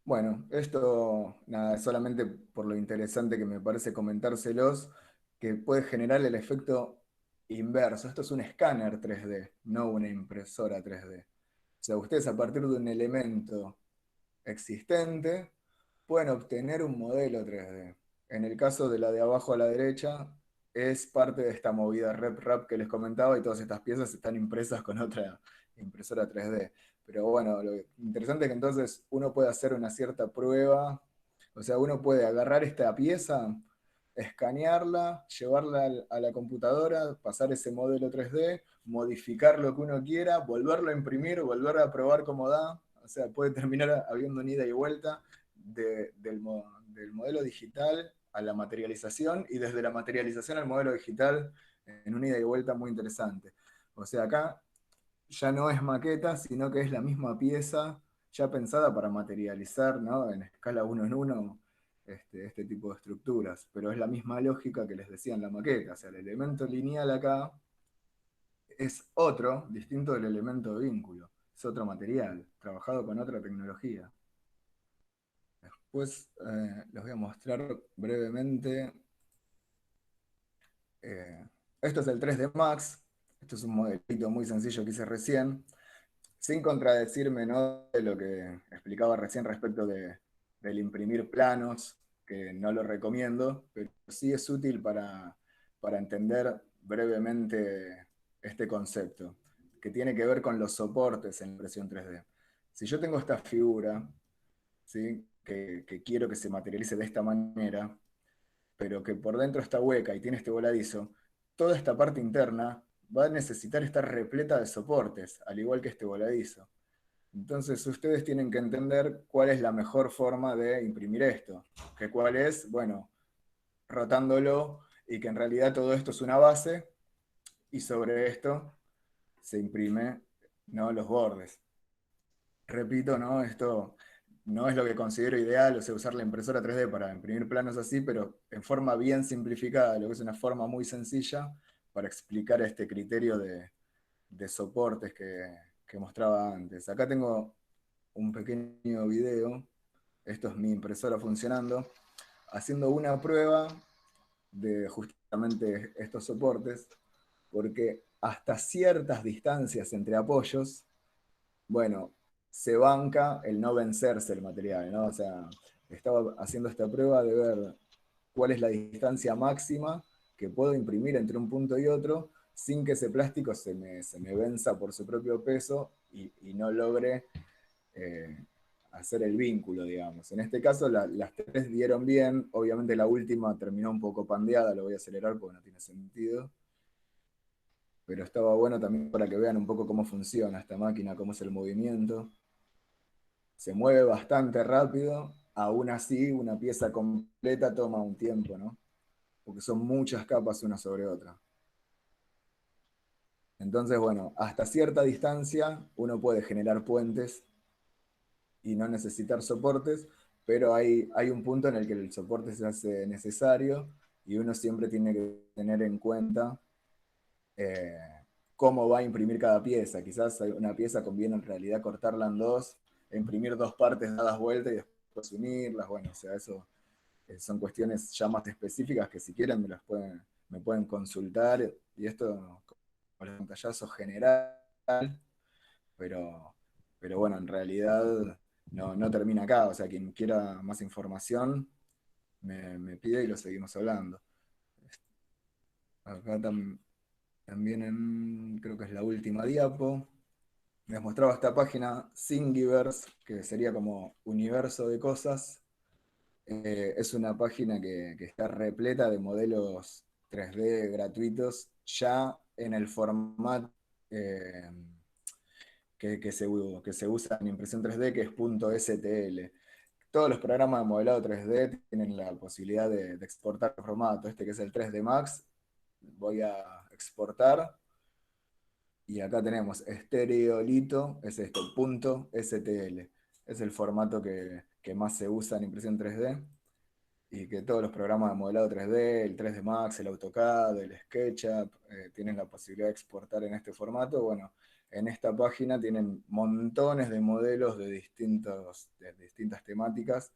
Bueno, esto nada, solamente por lo interesante que me parece comentárselos, que puede generar el efecto inverso. Esto es un escáner 3D, no una impresora 3D. O sea, ustedes a partir de un elemento existente pueden obtener un modelo 3D. En el caso de la de abajo a la derecha, es parte de esta movida RepRap que les comentaba, y todas estas piezas están impresas con otra impresora 3D. Pero bueno, lo interesante es que entonces uno puede hacer una cierta prueba, o sea, uno puede agarrar esta pieza, escanearla, llevarla a la computadora, pasar ese modelo 3D, modificar lo que uno quiera, volverlo a imprimir, volver a probar cómo da. O sea, puede terminar habiendo una ida y vuelta del modelo digital a la materialización, y desde la materialización al modelo digital en una ida y vuelta muy interesante. O sea, acá ya no es maqueta, sino que es la misma pieza ya pensada para materializar, ¿no? En escala uno en uno este tipo de estructuras. Pero es la misma lógica que les decía en la maqueta. O sea, el elemento lineal acá es otro, distinto del elemento de vínculo. Es otro material, trabajado con otra tecnología. Después les voy a mostrar brevemente. Esto es el 3D Max. Esto es un modelito muy sencillo que hice recién. sin contradecirme, ¿no?, de lo que explicaba recién respecto del imprimir planos, que no lo recomiendo, pero sí es útil para entender brevemente este concepto, que tiene que ver con los soportes en impresión 3D. Si yo tengo esta figura, ¿sí?, que quiero que se materialice de esta manera, pero que por dentro está hueca y tiene este voladizo, toda esta parte interna va a necesitar estar repleta de soportes, al igual que este voladizo. Entonces ustedes tienen que entender cuál es la mejor forma de imprimir esto. ¿Que cuál es? Bueno, rotándolo, y que en realidad todo esto es una base, y sobre esto se imprime, ¿no?, los bordes. Repito, ¿no?, esto no es lo que considero ideal, o sea, usar la impresora 3D para imprimir planos así, pero en forma bien simplificada, lo que es una forma muy sencilla para explicar este criterio de soportes que mostraba antes. Acá tengo un pequeño video, esto es mi impresora funcionando, haciendo una prueba de justamente estos soportes, porque hasta ciertas distancias entre apoyos, bueno, se banca el no vencerse el material, ¿no? O sea, estaba haciendo esta prueba de ver cuál es la distancia máxima que puedo imprimir entre un punto y otro sin que ese plástico se me venza por su propio peso y no logre hacer el vínculo, digamos. En este caso las tres dieron bien, obviamente la última terminó un poco pandeada, lo voy a acelerar porque no tiene sentido, pero estaba bueno también para que vean un poco cómo funciona esta máquina, cómo es el movimiento. Se mueve bastante rápido, aún así una pieza completa toma un tiempo, ¿no? Porque son muchas capas una sobre otra. Entonces, bueno, hasta cierta distancia uno puede generar puentes y no necesitar soportes, pero hay un punto en el que el soporte se hace necesario y uno siempre tiene que tener en cuenta eh, cómo va a imprimir cada pieza. Quizás una pieza conviene en realidad cortarla en dos, imprimir dos partes dadas vuelta y después unirlas. Bueno, o sea, eso son cuestiones ya más específicas que si quieren me pueden consultar. Y esto con el pantallazo general, pero, pero bueno, en realidad no termina acá. O sea, quien quiera más información me pide y lo seguimos hablando. Acá también creo que es la última diapo. Les mostraba esta página Thingiverse, que sería como universo de cosas. Es una página que está repleta de modelos 3D gratuitos, ya en el formato eh, que se usa en impresión 3D, que es .stl. Todos los programas de modelado 3D tienen la posibilidad de exportar formato. Este que es el 3D Max, voy a exportar. Y acá tenemos estereolito, es esto, .stl. Es el formato que más se usa en impresión 3D. Y que todos los programas de modelado 3D, el 3D Max, el AutoCAD, el SketchUp, tienen la posibilidad de exportar en este formato. Bueno, en esta página tienen montones de modelos de distintas temáticas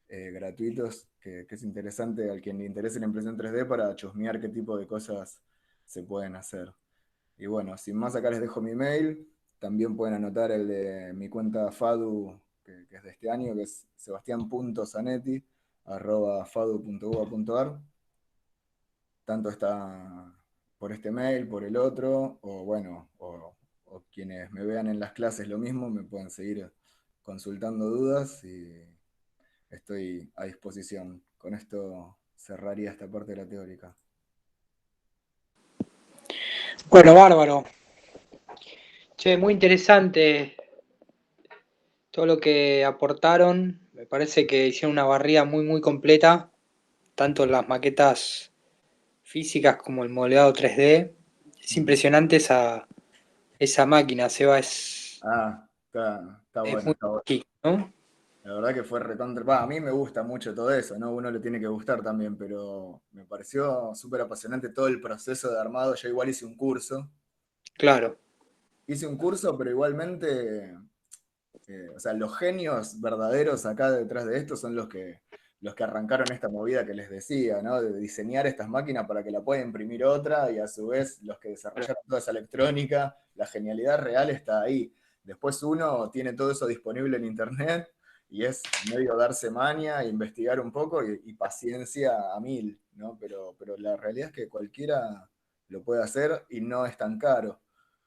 gratuitos, que es interesante al quien le interese la impresión 3D para chusmear qué tipo de cosas se pueden hacer. Y bueno, sin más, acá les dejo mi mail. También pueden anotar el de mi cuenta Fadu, que es de este año, que es sebastian.zanetti@fadu.ua.ar. Tanto está por este mail, por el otro, o bueno, o quienes me vean en las clases lo mismo, me pueden seguir consultando dudas y estoy a disposición. Con esto cerraría esta parte de la teórica. Bueno, bárbaro. Che, muy interesante todo lo que aportaron. Me parece que hicieron una barrida muy, muy completa, tanto en las maquetas físicas como el modelado 3D. Es impresionante esa máquina, Seba, es Está bueno, muy está bueno. geek, ¿no? La verdad que fue recontra. A mí me gusta mucho todo eso, ¿no? Uno le tiene que gustar también, pero me pareció súper apasionante todo el proceso de armado. Yo igual hice un curso. Claro, Pero igualmente, o sea, los genios verdaderos acá detrás de esto son los que arrancaron esta movida que les decía, ¿no? De diseñar estas máquinas para que la pueda imprimir otra, y a su vez los que desarrollaron toda esa electrónica. La genialidad real está ahí. Después uno tiene todo eso disponible en internet y es medio darse maña, investigar un poco y paciencia a mil, ¿no? Pero la realidad es que cualquiera lo puede hacer y no es tan caro.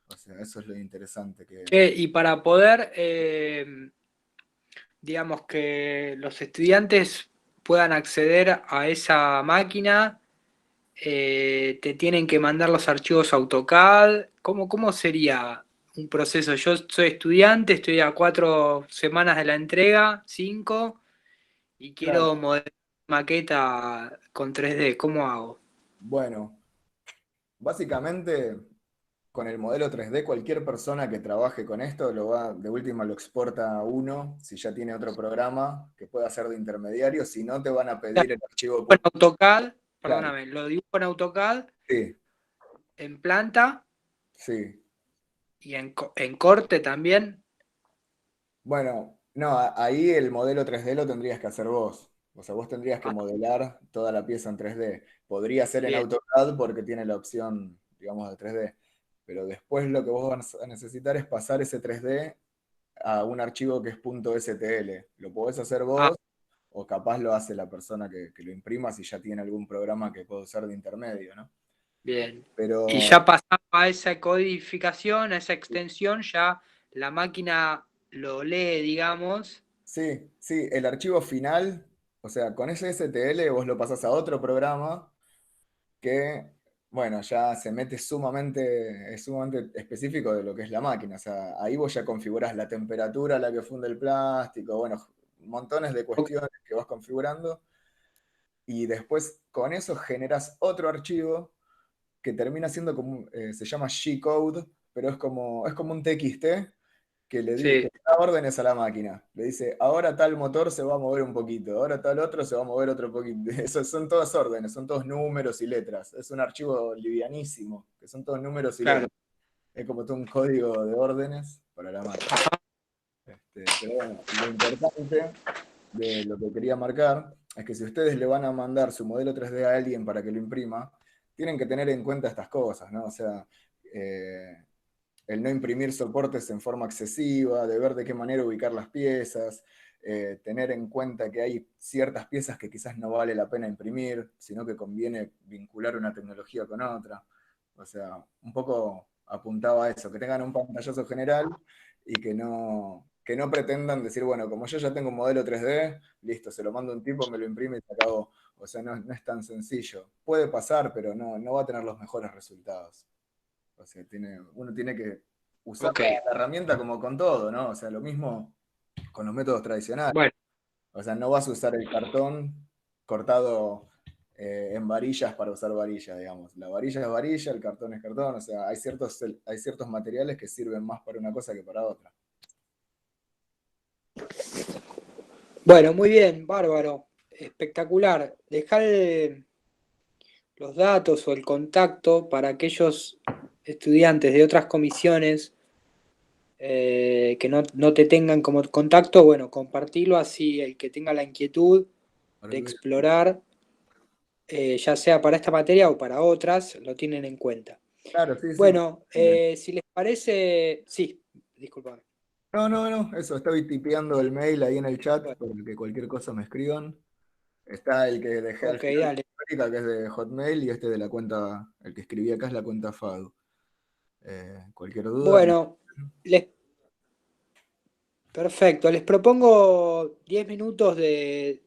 O sea, eso es lo interesante que... Y para poder, digamos, que los estudiantes puedan acceder a esa máquina, te tienen que mandar los archivos AutoCAD. ¿Cómo sería un proceso? Yo soy estudiante, estoy a 4 semanas de la entrega, 5, y Claro. quiero modelar maqueta con 3D. ¿Cómo hago? Bueno, básicamente con el modelo 3D, cualquier persona que trabaje con esto de última lo exporta a uno, si ya tiene otro programa que pueda hacer de intermediario, si no te van a pedir el archivo. En AutoCAD, Claro, perdóname, lo dibujo en AutoCAD, sí, en planta sí. y en corte también. Bueno, no, ahí el modelo 3D lo tendrías que hacer vos. O sea, vos tendrías que Ah, modelar toda la pieza en 3D. Podría ser en bien. AutoCAD porque tiene la opción, digamos, de 3D. Pero después lo que vos vas a necesitar es pasar ese 3D a un archivo que es .stl. Lo podés hacer Ah, vos o capaz lo hace la persona que lo imprima si ya tiene algún programa que puede usar de intermedio, ¿no? bien. Y Pero ya pasando a esa codificación, a esa extensión, ya la máquina lo lee, digamos. sí, sí, el archivo final, o sea, con ese STL vos lo pasás a otro programa que, bueno, ya se mete es sumamente específico de lo que es la máquina. O sea, ahí vos ya configurás la temperatura a la que funde el plástico, bueno, montones de cuestiones que vas configurando. Y después con eso generas otro archivo que termina siendo como, se llama G-code, pero es como un TXT que Sí, le da órdenes a la máquina. Le dice, ahora tal motor se va a mover un poquito, ahora tal otro se va a mover otro poquito. Eso son todas órdenes, son todos números y letras. Es un archivo livianísimo, que son todos números y claro. letras. Es como todo un código de órdenes para la máquina. Pero bueno, lo importante de lo que quería marcar es que si ustedes le van a mandar su modelo 3D a alguien para que lo imprima, tienen que tener en cuenta estas cosas, ¿no? O sea, eh, el no imprimir soportes en forma excesiva, de ver de qué manera ubicar las piezas, tener en cuenta que hay ciertas piezas que quizás no vale la pena imprimir, sino que conviene vincular una tecnología con otra. O sea, un poco apuntaba a eso, que tengan un pantallazo general y que no pretendan decir, bueno, como yo ya tengo un modelo 3D, listo, se lo mando a un tipo, me lo imprime y se acabó. O sea, no es tan sencillo. Puede pasar, pero no va a tener los mejores resultados. O sea, uno tiene que usar Ok. la herramienta como con todo, ¿no? O sea, lo mismo con los métodos tradicionales. Bueno, O sea, no vas a usar el cartón cortado en varillas para usar varilla, digamos. La varilla es varilla, el cartón es cartón. O sea, hay ciertos materiales que sirven más para una cosa que para otra. bueno, muy bien, bárbaro. Espectacular. Dejar los datos o el contacto para aquellos estudiantes de otras comisiones que no te tengan como contacto, bueno, compartirlo así el que tenga la inquietud de explorar, ya sea para esta materia o para otras, lo tienen en cuenta. Claro, sí, sí. Bueno, si les parece, sí, disculpame. No, eso, estoy tipeando el mail ahí en el chat Bueno, para que cualquier cosa me escriban. Está el que dejé al ok, final, dale. que es de Hotmail, y este de la cuenta, el que escribí acá es la cuenta FADU. Cualquier duda. Bueno, perfecto, les propongo 10 minutos de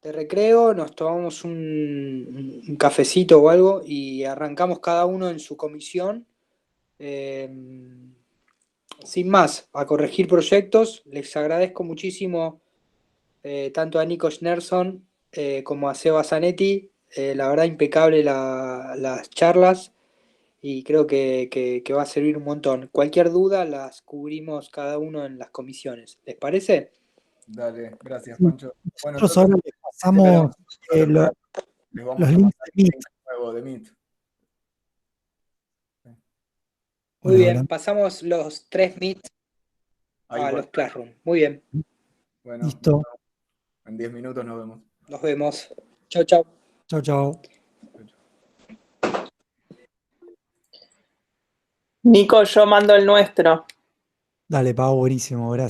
recreo, nos tomamos un cafecito o algo y arrancamos cada uno en su comisión. Sin más, a corregir proyectos. Les agradezco muchísimo tanto a Nico Schnerson como a Seba Zanetti. La verdad, impecable las charlas y creo que va a servir un montón. Cualquier duda las cubrimos cada uno en las comisiones. ¿Les parece? Dale, gracias, Pancho. Bueno, Nosotros entonces, ahora les este era pasamos un rato, les vamos los a links pasar de el Meet. link nuevo de Meet. Muy Hola, bien, hola. pasamos los 3 Meet Ahí a por los Classroom. Muy bien, bueno, Listo. en 10 minutos nos vemos. nos vemos. Chau, chau. Chao, chao. Nico, yo mando el nuestro. Dale, Pau, buenísimo, gracias.